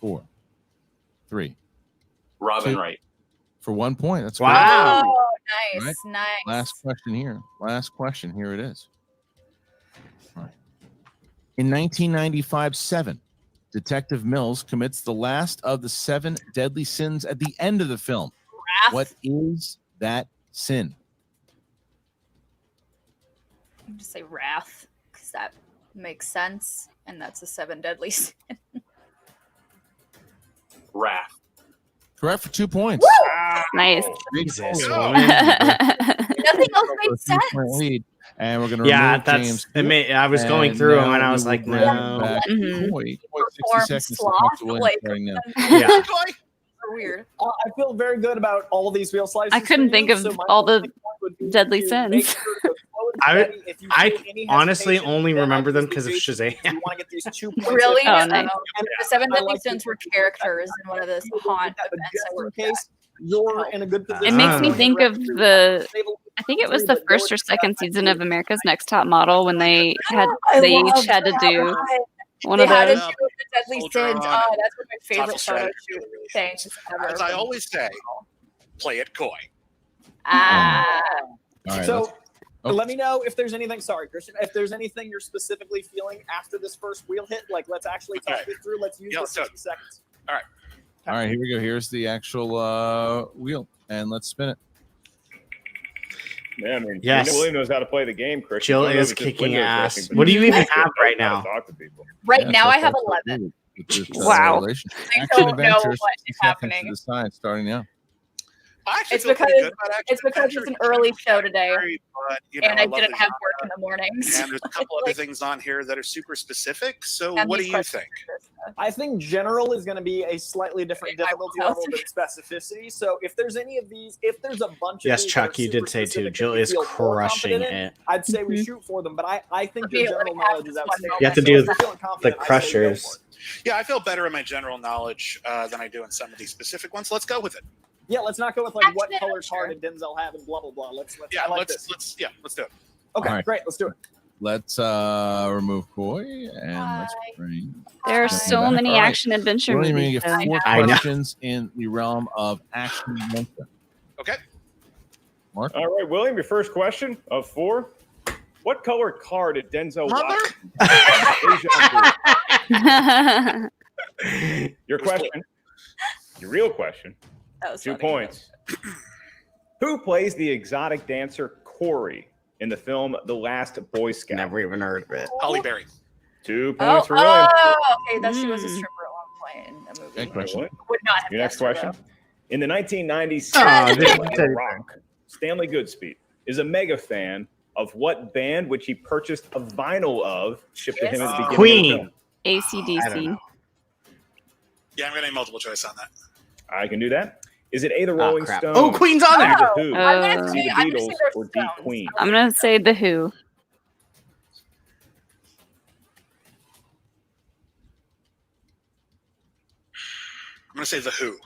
4, 3. Robin Two. Wright. For 1 point. That's Wow. Oh, nice, Right. nice. Last question here. Last question. Here it is. All right. In 1995 7, Detective Mills commits the last of the 7 deadly sins at the end of the film. Wrath. What is that sin? I'm just say wrath because that makes sense, and that's a 7 deadly sin. Wrath. Correct for 2 points. Nice. Jesus. Nothing else made sense. Lead. And we're going to Yeah, remove that's James. I was going through them and I was like, bring no. back Mhm. Coy. 60 Perform seconds to sloth, talk to William like, starting now. Yeah. Weird. I feel very good about all these wheel slices. I couldn't for think you, of so my all the only point would be deadly to make sins. sure to go slow and steady. If you I feel any honestly hesitation, only then remember them obviously, because of Jason, Shazam. you want to get these 2 points. Really? Oh, nice. The 7 I deadly like sins to were keep characters in one of those haunt but events I just in worked at. case you're in a good position. It makes me Ah. think of I think it was the first or second season of America's Next Top Model when they each had to do one They of had to those. do the deadly Soldier sins. on Oh, and that's one of my favorite Tough photo Shredder. shoot things ever. As I always say, play it coy. Ah. All right, So let's- oh. let me know if there's anything. Sorry, Christian. If there's anything you're specifically feeling after this first wheel hit, like let's actually talk it through. Let's use Yeah, the let's do it. 60 seconds. All right. All right, here we go. Here's the actual wheel, and let's spin it. Yeah, I mean, Yes. William knows how to play the game, Christian. Jill Some of is it's just kicking window ass. dressing, but What do you he even knows have how right to now? talk to people. Right Yeah, now, so I have far, so 11. good with this, Wow. relationship. I Action don't know adventure, what 60 is seconds happening. to decide, starting now. I actually It's feel pretty because good about Action it's because Adventure. it's an early show today, But, you know, and I love didn't the have genre, work in the mornings. And there's a couple other things on here that are super specific. So And what do these you questions think? I think general is going to be a slightly different difficulty level than specificity. So if there's any of these, if there's a bunch of Yes, these Chuck, that are you did super say too. specific Jill that you is feel more crushing confident in, it. I'd say we shoot for them. But I think your general knowledge is outstanding. You have to So do if you're feeling the confident, I say go crushers. for it. Yeah, I feel better in my general knowledge than I do in some of these specific ones. Let's go with it. Yeah, let's not go with like what color card did Denzel have and blah blah blah. Let's Yeah, I like let's this. let's do it. Okay, All right. great. Let's do it. Let's remove Coy and let's bring. There are Justin so back. many All right. action adventure William, movies. you get 4 I know. questions in the realm of action adventure. Okay. Mark? All right, William, your first question of 4. What color car did Denzel Mother? watch? Your question, your real question, That was 2 funny. points. Who plays the exotic dancer Corey in the film The Last Boy Scout? Never even heard of it. Holly Berry. 2 Oh, points for William. okay. That she was a stripper at one point in the movie. Good question. Would not have Your next guessed her, question. In the 1990s Oh, series this of is The Rock, Stanley Goodspeed is a mega fan of what band which he purchased a vinyl of shipped to him at the beginning Queen. of the film? I don't ACDC. know. Yeah, I'm gonna need multiple choice on that. I can do that. Is it A, the Rolling crap. Stones? Oh, Queen's on there. B, the Who, I'm gonna Uh, say, C, the I'm gonna Beatles, say they're or D, Stones. Queen? I'm gonna say the Who. I'm gonna say the Who.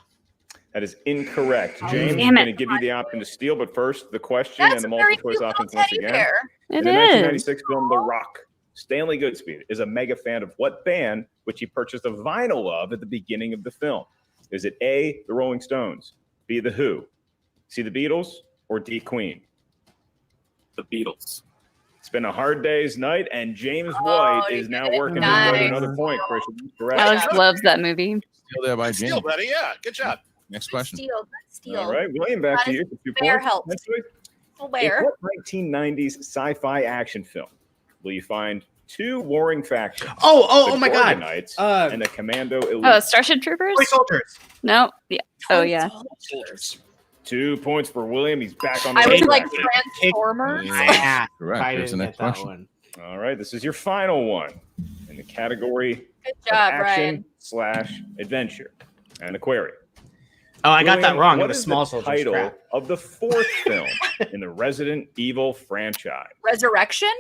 That is incorrect. Oh, James, I'm damn going it. to give you the option to steal, but first, the question That's and the a very multiple choice cute little options once teddy again. bear. It In the is. 1996 film The Rock, Stanley Goodspeed is a mega fan of what band which he purchased a vinyl of at the beginning of the film? Is it A, the Rolling Stones, B, the Who, C, the Beatles, or D, Queen? The Beatles. It's been a hard day's night, and James Oh, White you is now did it. working Nice. his way to another point, Christian. Correct. Alex loves that movie. Still there by Steal, James. buddy. Yeah, good job. Next question. Steal. All right, William, back That to is you for 2 fair points. help. Next week. Full In bear. what 1990s sci-fi action film will you find 2 warring factions? Oh The my God. Gorgonites Uh, and the Commando Elite. Oh, Starship Troopers? Toy Soldiers. No. Yeah. Oh, yeah. Soldiers. 2 points for William. He's back on the I was right like track. Transformers. Yeah. Correct. I Here's the didn't next get that question. one. All right, this is your final one in the category Good of job, Ryan. action/adventure and aquarium. Oh, I got that William, wrong. It what was is Small the Soldiers. title Crap. of the 4th film in the Resident Evil franchise? Resurrection?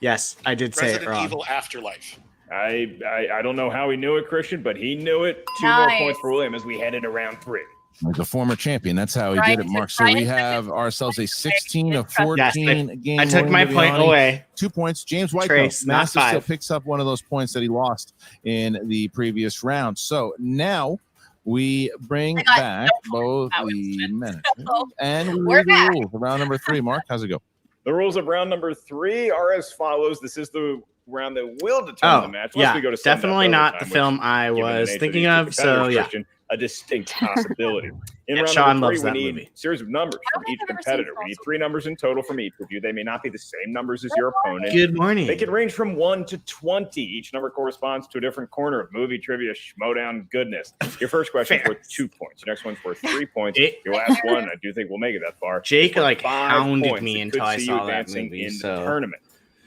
Yes, I did say it Resident wrong. Evil Afterlife. I don't know how he knew it, Christian, but he knew it. 2 Nice. more points for William as we head into round 3. Like a former champion. That's how he Ryan did it, Mark. took- So we Ryan have took ourselves a 16 to Yes, 14 game. I took win, my point Bibbiani. away. 2 points. James White, Trace, though, not Massive still 5. picks up one of those points that he lost in the previous round. So now we bring I got back both that the one. management So, and we we're read the back. rules. Round number 3. Mark, how's it go? The rules of round number 3 are as follows. This is the round that will determine the match. Yeah, we go to definitely not the which, film I was thinking of. So yeah, Christian, a distinct possibility. In round Sean number 3, loves we that need movie. a series of numbers from each competitor. We need 3 numbers in total from each of you. They may not be the same numbers as your opponent. Good morning. They can range from 1 to 20. Each number corresponds to a different corner of movie trivia schmodown goodness. Your first question is worth 2 points. Your next one's worth 3 points. Your last one, I do think we'll make it that far. Jake like 5 hounded points. me It until could I see saw you that advancing movie. in So the tournament.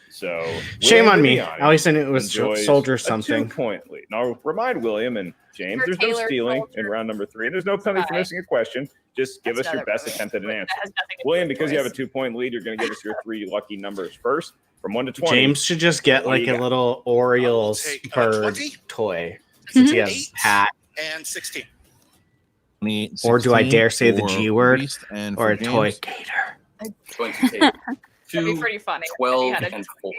So shame on me. Bibbiani I always said it was enjoys Soldier a something. 2-point lead. Now remind William and James, there's no stealing in round number 3. There's no penalty for missing a question. Just give us your best attempt at an answer. William, because you have a 2-point lead, you're going to give us your 3 lucky numbers first, from 1 to 20. James should just get like a little Orioles bird toy since he has hat. And 16. Or do I dare say the G word? And or a James? toy gator? Going to take That'd be pretty funny. 12 and 4.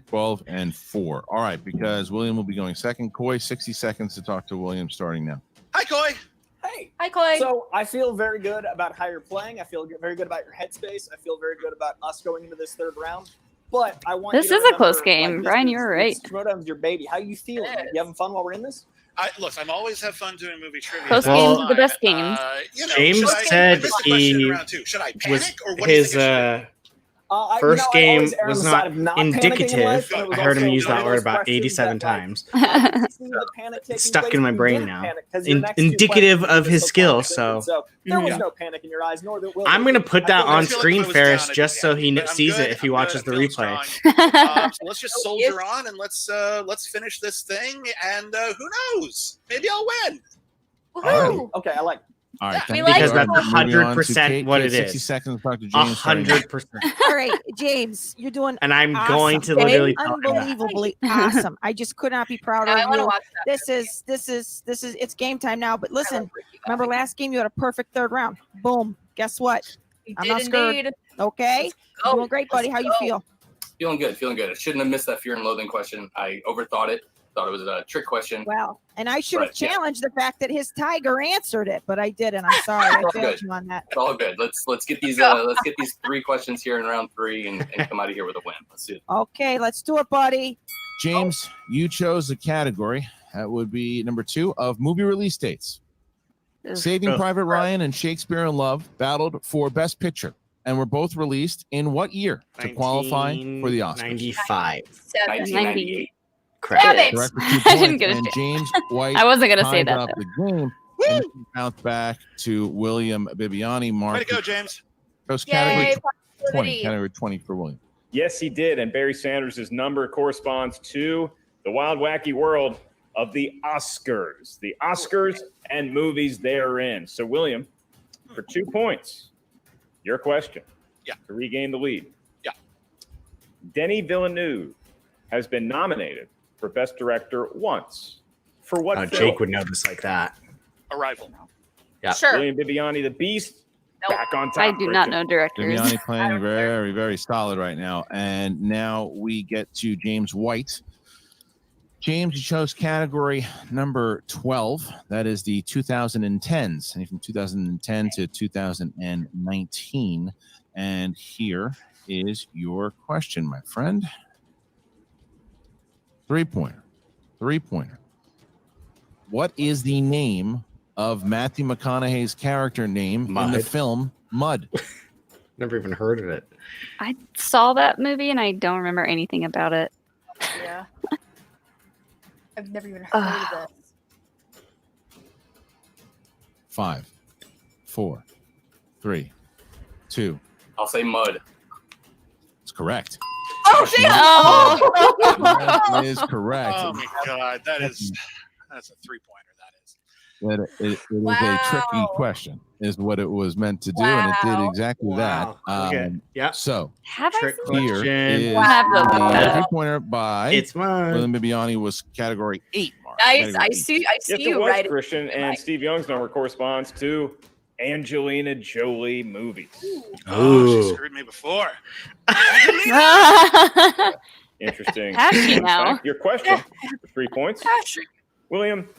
12 and 4. All right, because William will be going second. Coy, 60 seconds to talk to William starting now. Hi, Coy. Hey. Hi, Coy. So I feel very good about how you're playing. I feel very good about your headspace. I feel very good about us going into this 3rd round. But I want This you to is a remember, close game. like, Brian, you were right. Schmodown's your baby. How you feeling? You having fun while we're in this? Look, I'm always have fun doing movie trivia. Close games are the best games. James said he was his first game was not indicative. I heard him use that word about 87 times. It's stuck in my brain now. Indicative of his skill. So there was no panic in your eyes, nor there will. I'm gonna put that on screen, Ferris, just so he sees it if he watches the replay. So let's just soldier on and let's finish this thing. And who knows? Maybe I'll win. Right. Okay, I like. All right, because that's 100% what it 60 is. seconds to talk to James. 100%. All right, James, you're doing. And I'm awesome. going to literally tell him that. Unbelievably awesome. I just could not be prouder of you. This is it's game time now. But listen, remember last game you had a perfect 3rd round. Boom. Guess what? I'm not scared. Okay, you're doing great, buddy. How you feel? Feeling good. I shouldn't have missed that fear and loathing question. I overthought it. Thought it was a trick question. Well, and I should have challenged the fact that his tiger answered it, but I didn't. I'm sorry, I failed you on that. It's all good. Let's get these 3 questions here in round 3 and come out of here with a win. Let's do it. Okay, let's do it, buddy. James, you chose a category that would be number 2 of movie release dates. Saving Private Ryan and Shakespeare in Love battled for Best Picture and were both released in what year to qualify for the Oscars? 95. 1998. Correct. Correct for 2 I points. didn't get a And chance. James White I wasn't gonna say tied that, up though. the game. And then bounced back to William Bibbiani. Mark. Way to go, James. Chose category Yay, 20. positivity. Category 20 for William. Yes, he did. And Barry Sanders' number corresponds to the wild, wacky world of the Oscars. The Oscars and movies therein. So, William, for 2 points, your question. Yeah. To regain the lead. Yeah. Denis Villeneuve has been nominated for Best Director once. For what film? Jake would know this like that. Arrival. Yeah. Sure. William Bibbiani, the Beast, back on top. I do not know directors. Bibbiani playing very, very solid right now. And now we get to James White. James, you chose category number 12. That is the 2010s, and from 2010 to 2019. And here is your question, my friend. 3-pointer. What is the name of Matthew McConaughey's character name in the film Mud? Never even heard of it. I saw that movie and I don't remember anything about it. Yeah. I've never even heard of this. 5, 4, 3, 2. I'll say Mud. It's correct. Oh, damn! That is correct. Oh my God, that's a 3-pointer. It is a tricky question, is what it was meant to do, and it did exactly that. Okay. Yeah. So Have I here seen is We'll have to look the that up. 3-pointer by It's mine. William Bibbiani was category 8. Mark. Nice. Category I eight. see Yes, it you was, right. Christian, and Steve Young's number corresponds to Angelina Jolie movies. Oh, she screwed me before. Interesting. Has she Fun now? fact. Your question for 3 points. William,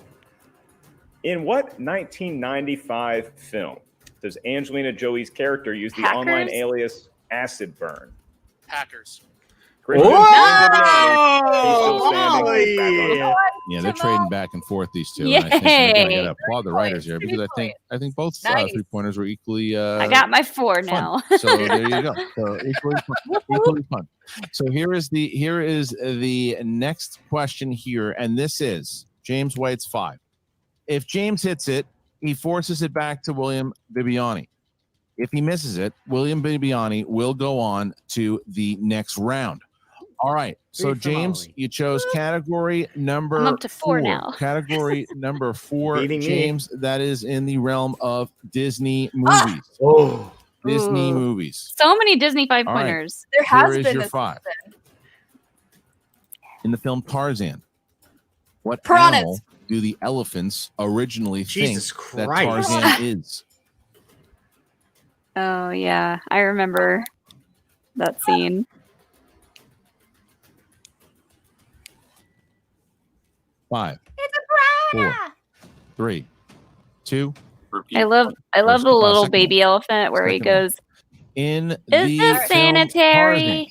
in what 1995 film does Angelina Jolie's character use the online Hackers? alias acid burn. Packers. Yeah, they're trading back and forth, these two. And I got to applaud the writers here because I think both 3-pointers were equally. I got my 4 now. So there you go. So equally fun. So here is the next question here, and this is James White's 5. If James hits it, he forces it back to William Bibbiani. If he misses it, William Bibbiani will go on to the next round. All right. So, James, you chose category number I'm up to 4 now. Category number 4, Beating James, that is in the realm of Disney movies. Disney movies. So many Disney 5-pointers. There has Here is been your this 5. In the film Tarzan, what Piranhas. animal do the elephants originally Jesus think that Christ. Tarzan is? Oh, yeah. I remember that scene. Five, It's a piranha. 4, 3, 2. I love the little baby elephant where he goes, In "Is the this film sanitary?"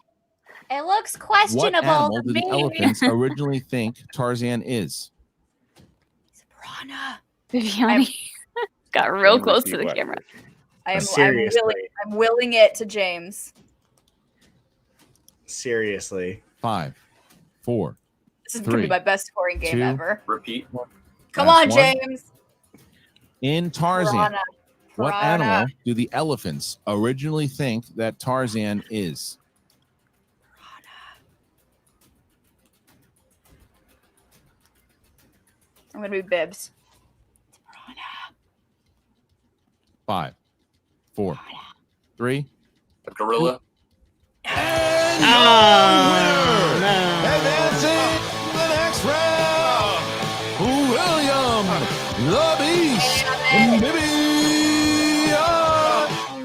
It looks Tarzan, what questionable animal to do the me. elephants originally think Tarzan is? It's a piranha. Bibbiani got real close to the camera. I'm Seriously. willing it to James. Seriously. 5, 4. This is going to be my best scoring game 2, ever. Repeat. Come Last on, one. James. In Tarzan, Piranha. what Piranha. animal do the elephants originally think that Tarzan is? I'm going to be Bibbs. 5, 4, 3. A gorilla. Advancing to the next round, William the Beast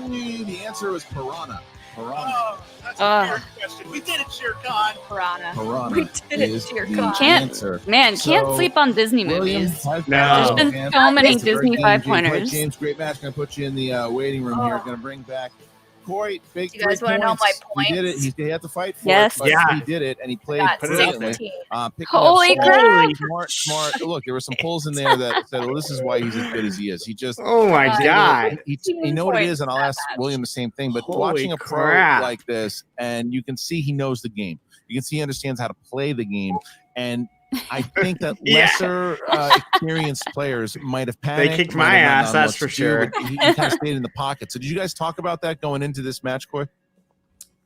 Bibbiani. The answer was piranha. Piranha. That's a fair question. We did it, Shere Khan. Piranha. Piranha We did it, is Shere the Khan. answer. Can't So, sleep on Disney William movies. has There's the been answer. so many It's a great Disney game, 5-pointers. James, great match. Going to put you in the waiting room here. Going to bring back Coy. Big Do you guys 3 wanna know my He did it. points? He had to fight for Yes. it, but Yeah. he did it, and he played got brilliantly. 16. Picking Holy up crap. smart. Look, there were some polls in there that said, "Well, this is why he's as good as he is." He just Oh my Uh, God. you know what it is, and I'll ask William the same thing. But Holy watching a pro crap. like this, and you can see he knows the game. You can see he understands how to play the game, and I think that Yeah. lesser experienced players might have panicked. kicked might my have not ass, known that's what for to do, sure. but he kind of stayed in the pocket. So, did you guys talk about that going into this match, Coy?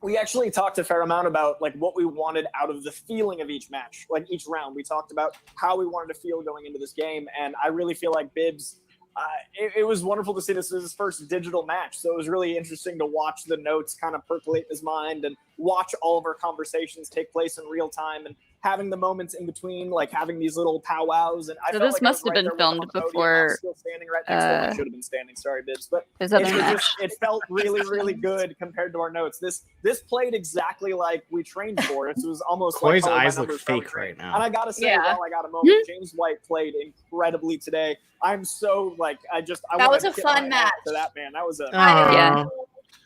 We actually talked a fair amount about like what we wanted out of the feeling of each match, like each round. We talked about how we wanted to feel going into this game, and I really feel like Bibbs. It was wonderful to see this as his first digital match, so it was really interesting to watch the notes kind of percolate in his mind and watch all of our conversations take place in real time and having the moments in between, like having these little powwows. And I So felt this like I was must have right been there with him filmed on the podium. I was before, still standing right next to him. I should have been standing. Sorry, Bibbs, but his other it, match. it felt really, really good compared to our notes. This played exactly like we trained for it. It was almost Coy's like eyes look fake right And now. I gotta say, Yeah. while I got a moment, James White played incredibly today. I'm so like I That was wanna a tip fun my hat match. to that man. That was a Yeah.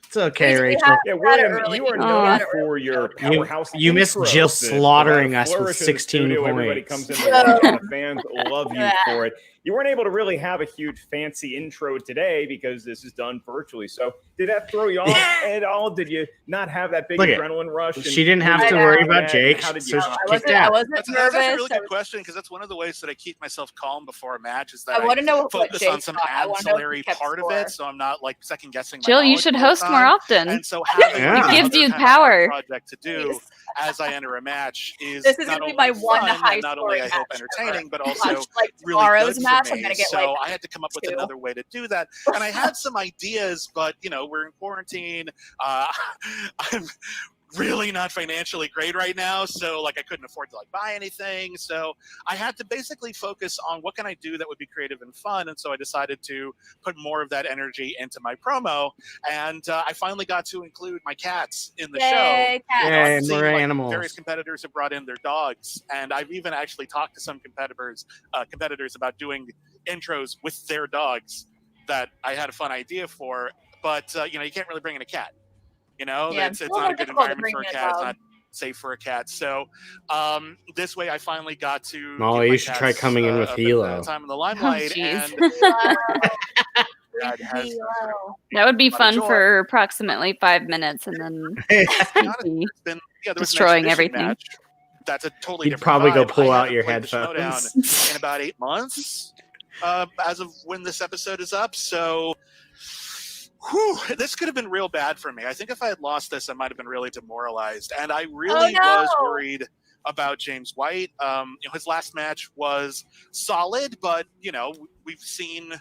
It's okay, We Rachel. had- Yeah, we had it William, early. you are We known had it for your powerhouse. You missed intros Jill that slaughtering provide a us with flourish in the 16 studio. Everybody points. comes in to watch, and the fans love you for it. You weren't able to really have a huge fancy intro today because this is done virtually. So did that throw you off at all? Did you not have that big Look at- adrenaline rush? And She didn't have really to got worry into about that? Jake, How did so you? she I kicked wasn't out. nervous. That's actually a really good question because that's one of the ways that I keep myself calm before a match is that I want to know what focus Jake on some thought. I wanna know if he ancillary kept part score. of it, so I'm not like second guessing. My Jill, you knowledge should all the host more time. often. And so having Yeah. It gives another you kind of power. project to do as I enter a match is This is not gonna be only my one fun high and not only I scoring hope match entertaining, but Watch, also like really tomorrow's good match, for I'm me. gonna get So like I had to come up with 2. another way to do that, and I had some ideas, but we're in quarantine. I'm really not financially great right now, so like I couldn't afford to like buy anything, so I had to basically focus on what can I do that would be creative and fun. And so I decided to put more of that energy into my promo, and I finally got to include my cats in the show. Yay, cats. Yay, I've seen, more like, animals. Various competitors have brought in their dogs, and I've even actually talked to some competitors about doing intros with their dogs that I had a fun idea for. But you can't really bring in a cat. You know, Yeah, it's not a good environment for a cat. It's not safe for a cat. So this way I finally got to Molly, you should try coming in with Hilo. Time in the limelight. And that would be fun for approximately 5 minutes, and then destroying everything. Match. That's a totally You'd different probably vibe. go pull out your headphones in about 8 months as of when this episode is up. So this could have been real bad for me. I think if I had lost this, I might have been really demoralized. And I really was worried about James White. His last match was solid, but we've seen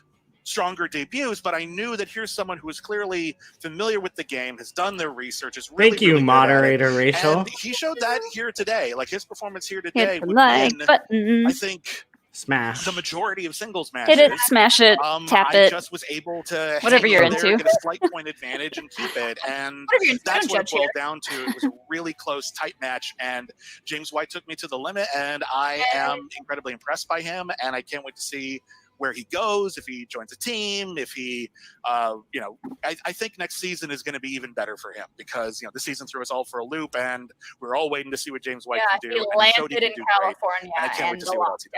stronger debuts, but I knew that here's someone who is clearly familiar with the game, has done their research, is really, Thank you, really moderator Rachel. And he showed that here today. Like his performance here today would win, I think, smash the majority of singles matches. Hit it, smash it, tap it. I just was able to whatever you're into, get a slight point advantage and keep it, and that's what it boiled down to. It was a really close, tight match, and James White took me to the limit, and I am incredibly impressed by him, and I can't wait to see where he goes, if he joins a team, if he, I think next season is going to be even better for him because, the season threw us all for a loop and we're all waiting to see what James White can do. He landed in California. And I can't wait to see what else he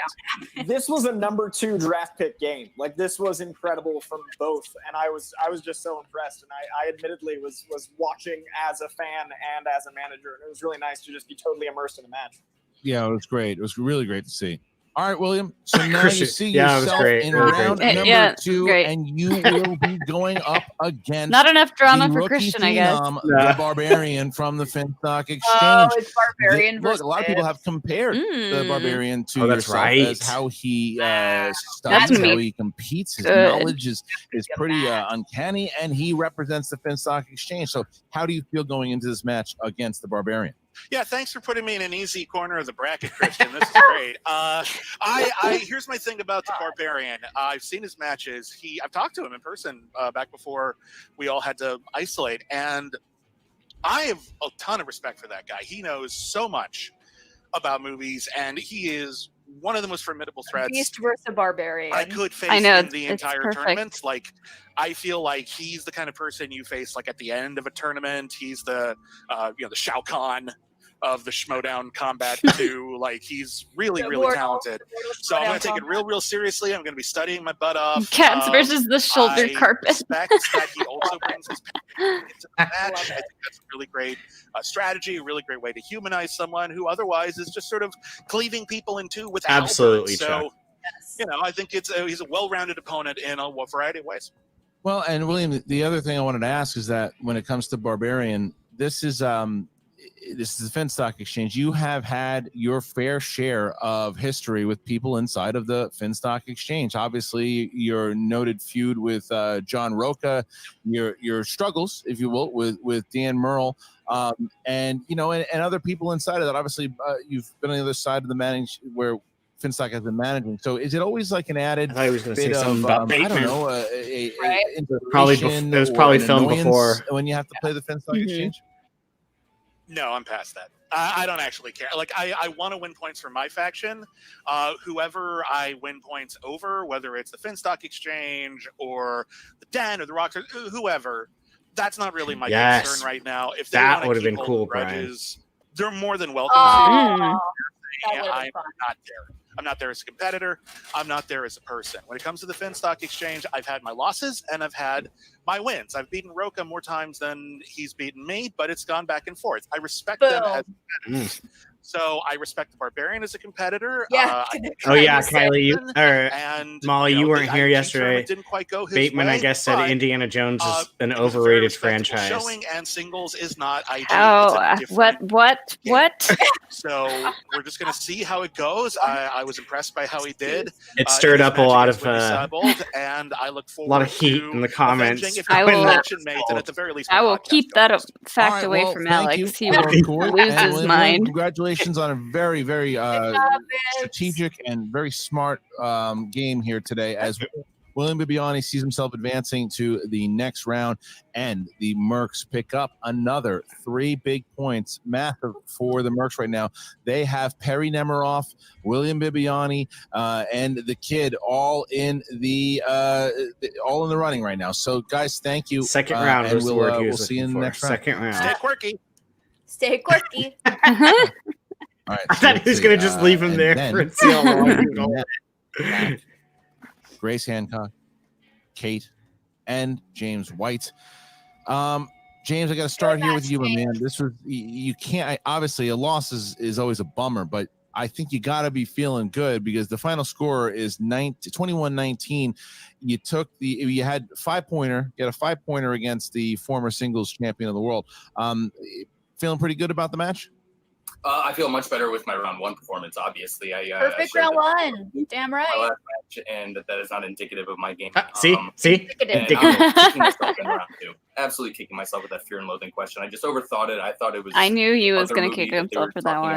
does. This was a number 2 draft pick game. Like, this was incredible from both. And I was just so impressed. And I admittedly was watching as a fan and as a manager. And it was really nice to just be totally immersed in the match. Yeah, it was great. It was really great to see. All right, William. So now you see yourself in round number 2, and you will be going up against not enough drama the for rookie Christian, I guess. The Barbarian from the Finstock Exchange. Oh, it's Barbarian Look, a lot of people have compared the Barbarian to yourself as how he studies, how he competes. His knowledge is pretty uncanny, and he represents the Finstock Exchange. So how do you feel going into this match against the Barbarian? Yeah, thanks for putting me in an easy corner of the bracket, Christian. This is great. Here's my thing about the Barbarian. I've seen his matches. I've talked to him in person back before we all had to isolate, and I have a ton of respect for that guy. He knows so much about movies, and he is one of the most formidable threats Beast versus Barbarian I could face in the entire tournament. Like, I feel like he's the kind of person you face like at the end of a tournament. He's the the Shao Kahn of the Schmodown Combat 2. Like, he's really, really talented. So I'm going to take it real, real seriously. I'm going to be studying my butt off. Cats versus the shoulder carpet. I respect that he also brings his passion into the match. I think that's a really great strategy, a really great way to humanize someone who otherwise is just sort of cleaving people in two with absolutely. So, I think he's a well-rounded opponent in a variety of ways. Well, and William, the other thing I wanted to ask is that when it comes to Barbarian, this is the Finstock Exchange. You have had your fair share of history with people inside of the Finstock Exchange. Obviously, your noted feud with John Roca, your struggles, if you will, with Dan Merle, and other people inside of that. Obviously, you've been on the other side of the manage where Finstock has been managing. So is it always like an added I was going to say bit something of, about I don't know, it was probably filmed before when you have to play the Finstock Exchange? No, I'm past that. I don't actually care. Like, I want to win points for my faction. Whoever I win points over, whether it's the Finstock Exchange or the Den or the Rocks, or whoever, that's not really my concern right now. If they that would have been cool, grudges, they're more than welcome to. I'm not there. I'm not there as a competitor. I'm not there as a person. When it comes to the Finstock Exchange, I've had my losses and I've had my wins. I've beaten Roca more times than he's beaten me, but it's gone back and forth. I respect them as competitors. So I respect the Barbarian as a competitor. Yeah. Kylie, and Molly, you weren't here yesterday. Didn't quite go his Bateman, way, I guess, said Indiana Jones is an it was a very overrated respectable franchise. Showing and singles is not ideal. Oh, what? So we're just going to see how it goes. I was impressed by how he did. It stirred up a lot of and I look forward a lot of heat in the comments. I will keep that fact away from Thank Alex. you. He will lose his mind. Congratulations on a very, very strategic and very smart game here today. As William Bibbiani sees himself advancing to the next round, and the Mercs pick up another 3 big points. Massive for the Mercs right now. They have Perry Nemiroff, William Bibbiani, and the kid all in the running right now. So, guys, thank you. Second round and was the word he we'll was see you in the looking for. next round. Second round. Stay quirky. Stay quirky. All right, I thought he was going to just leave him there for see how long he would hold it. Grace Hancock, Kate, and James White. James, I got to start here with you, my man. This was you can't. Obviously, a loss is always a bummer, but I think you got to be feeling good because the final score is 21-19. You had 5-pointer, get a 5-pointer against the former singles champion of the world. Feeling pretty good about the match? I feel much better with my round 1 performance. Obviously, perfect round 1. Damn right. My last match, and that is not indicative of my game. See, indicative. Kicking myself in round 2. Absolutely kicking myself with that fear and loathing question. I just overthought it. I thought it was. I knew he was going to kick himself for that one.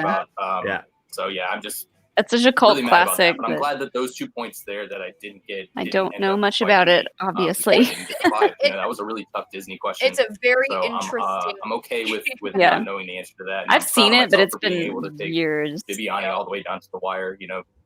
Yeah. So yeah, I'm just. It's such a cult really classic. But I'm glad that those 2 points there that I didn't get. I don't know much about it, obviously. That was a really tough Disney question. It's a very interesting. I'm okay with not knowing the answer to that. And I've seen it, but it's been years. Bibbiani all the way down to the wire.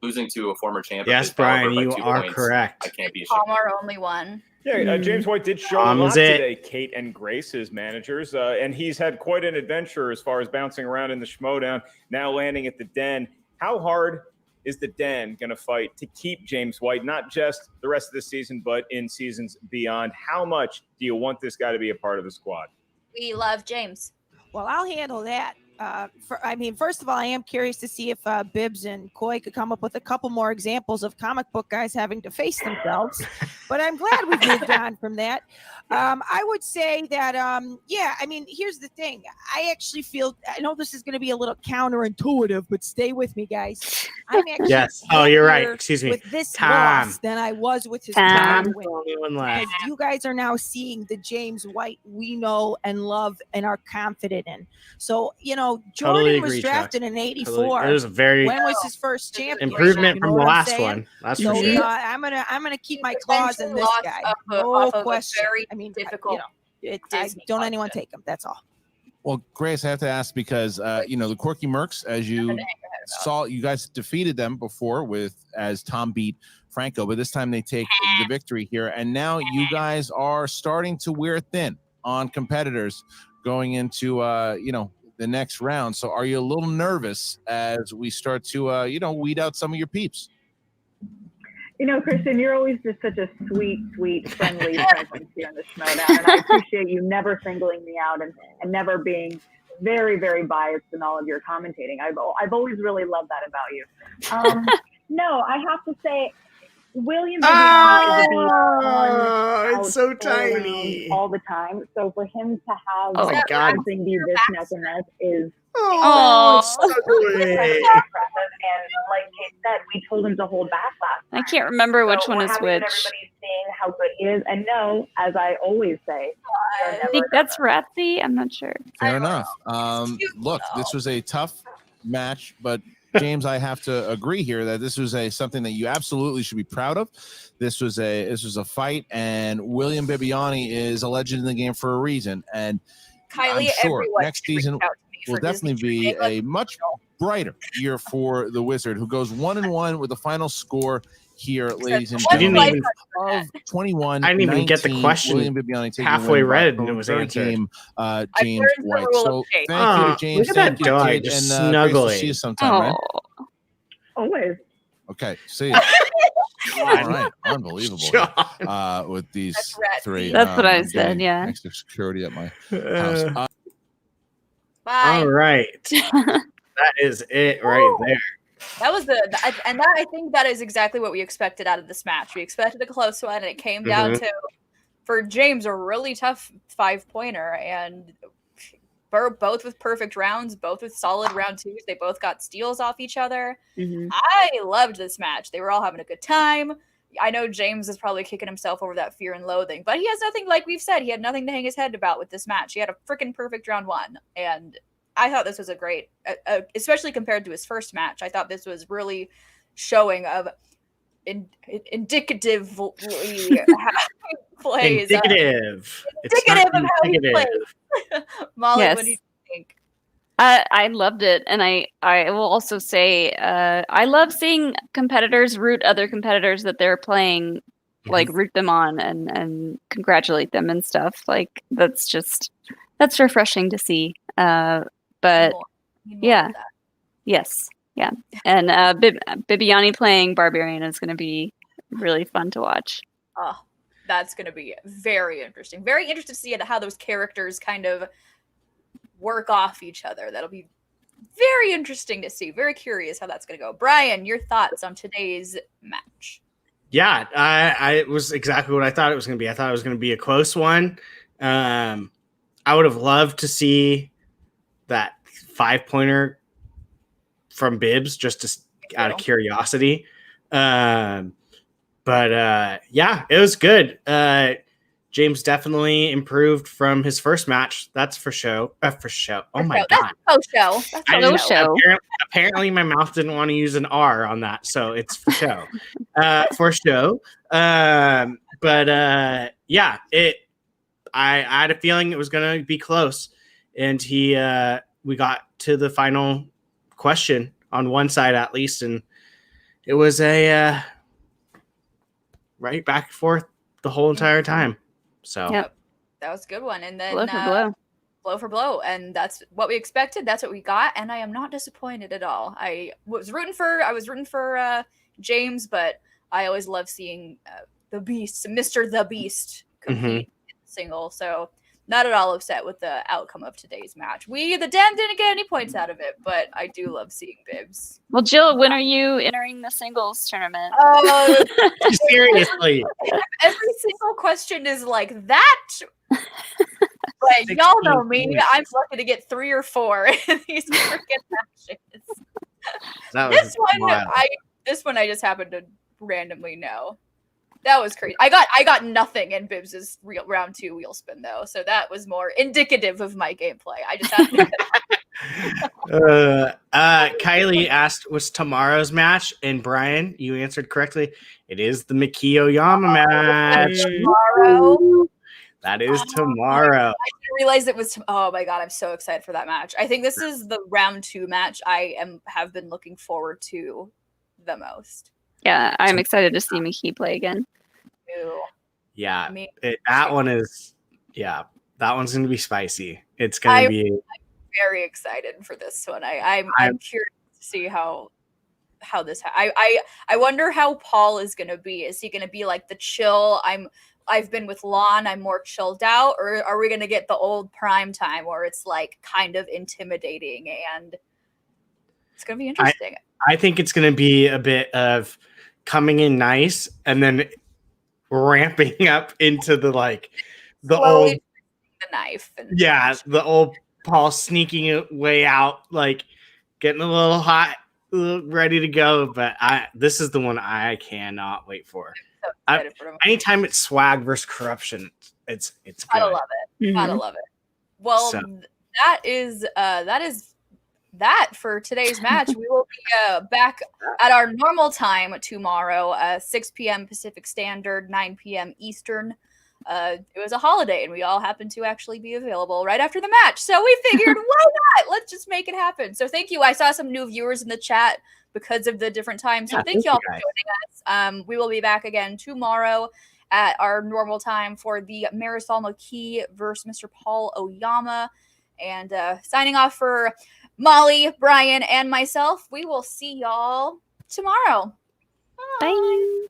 Losing to a former champion. Yes, Brian, you are correct. I can't be ashamed. Palmer only won. Yeah, James White did show a lot today, Kate and Grace, his managers, and he's had quite an adventure as far as bouncing around in the Schmodown, now landing at the Den. How hard is the Den going to fight to keep James White, not just the rest of the season, but in seasons beyond? How much do you want this guy to be a part of the squad? We love James. Well, I'll handle that. First of all, I am curious to see if Bibbs and Coy could come up with a couple more examples of comic book guys having to face themselves. But I'm glad we've moved on from that. I would say that, here's the thing. I actually feel, I know this is going to be a little counterintuitive, but stay with me, guys. I'm actually yes. Oh, you're right. Excuse me. With this loss than I was with his win. Because you guys are now seeing the James White we know and love and are confident in. So, Jordan was drafted in '84. Totally. It was a very when was his first champion? Improvement from the last one. That's so, for sure. I'm gonna keep my claws in this guy. No question. Difficult. Don't anyone take him. That's all. Well, Grace, I have to ask because the Quirky Mercs, as you saw, you guys defeated them before as Tom beat Franco, but this time they take the victory here, and now you guys are starting to wear thin on competitors going into the next round. So are you a little nervous as we start to weed out some of your peeps? Christian, you're always just such a sweet, friendly presence here in the Schmodown, and I appreciate you never singling me out and never being very, very biased in all of your commentating. I've always really loved that about you. No, I have to say, William Bibbiani is a beast. It's so tiny all the time. So for him to have something be this neck and neck is so impressive. And like Kate said, we told him to hold back last time. I can't remember which one is which. Everybody's seeing how good he is, and no, as I always say, I think that's Ratsy. I'm not sure. Fair enough. Look, this was a tough match, but James, I have to agree here that this was something that you absolutely should be proud of. This was a fight, and William Bibbiani is a legend in the game for a reason. And Kylie, I'm sure next season will definitely be a much brighter year for the Wizard, who goes 1-1 with the final score here, ladies and gentlemen. Of 21. I didn't even get the question. William Bibbiani halfway read, and it was answered. Game, James White. So thank you to James. Look at that dog just snuggling. See you sometime, right? Always. Okay, see you. All right, unbelievable. With these three. That's what I said. Yeah. Extra security at my house. Bye. All right. That is it right there. That was I think that is exactly what we expected out of this match. We expected a close one, and it came down to, for James, a really tough 5-pointer, and both with perfect rounds, both with solid round twos. They both got steals off each other. I loved this match. They were all having a good time. I know James is probably kicking himself over that fear and loathing, but he has nothing, like we've said, he had nothing to hang his head about with this match. He had a freaking perfect round 1, and I thought this was a great, especially compared to his first match. I thought this was really showing of indicatively how he plays. Indicative. Indicative of how he plays. Molly, Yes. what do you think? I loved it, and I will also say I love seeing competitors root other competitors that they're playing, like root them on and congratulate them and stuff. Like that's refreshing to see. But yeah, yes, yeah, and Bibbiani playing Barbarian is going to be really fun to watch. Oh, that's going to be very interesting. Very interested to see how those characters kind of work off each other. That'll be very interesting to see. Very curious how that's going to go. Brian, your thoughts on today's match? Yeah, I was exactly what I thought it was going to be. I thought it was going to be a close one. I would have loved to see that 5-pointer from Bibbs just out of curiosity. But yeah, it was good. James definitely improved from his first match. That's for show. Oh my god. That's show. Apparently my mouth didn't want to use an R on that, so it's for show. For show. But yeah, I had a feeling it was gonna be close. And we got to the final question on one side at least, and it was a right back and forth the whole entire time. So yep. That was a good one. And then blow for blow. And that's what we expected. That's what we got. And I am not disappointed at all. I was rooting for James, but I always love seeing the Beast, Mr. The Beast, compete in single. So not at all upset with the outcome of today's match. The Den didn't get any points out of it, but I do love seeing Bibbs. Well, Jill, when are you entering the singles tournament? Seriously. Every single question is like that. But y'all know me. I'm lucky to get 3 or 4 in these freaking matches. This one I just happened to randomly know. That was crazy. I got nothing in Bibbs's round 2 wheel spin though, so that was more indicative of my gameplay. I just happened to Kylie asked, was tomorrow's match? And Brian, you answered correctly. It is the Miki Oyama match. Tomorrow. That is tomorrow. I didn't realize it was. Oh my god, I'm so excited for that match. I think this is the round 2 match I have been looking forward to the most. Yeah, I'm excited to see Miki play again. Yeah, that one's going to be spicy. It's going to be. I'm very excited for this one. I'm curious to see how this. I wonder how Paul is going to be. Is he going to be like the chill? I've been with Lon. I'm more chilled out, or are we going to get the old prime time where it's like kind of intimidating and it's going to be interesting. I think it's going to be a bit of coming in nice and then ramping up into the old the knife. The old Paul sneaking way out, like getting a little hot, ready to go. But this is the one I cannot wait for. Anytime it's swag versus corruption, it's good. Gotta love it. Gotta love it. Well, that is that for today's match. We will be back at our normal time tomorrow, 6 p.m. Pacific Standard, 9 p.m. Eastern. It was a holiday, and we all happened to actually be available right after the match. So we figured, why not? Let's just make it happen. So thank you. I saw some new viewers in the chat because of the different times. So thank you all for joining us. We will be back again tomorrow at our normal time for the Marisol McKee versus Mr. Paul Oyama. And signing off for Molly, Brian, and myself, we will see y'all tomorrow. Bye.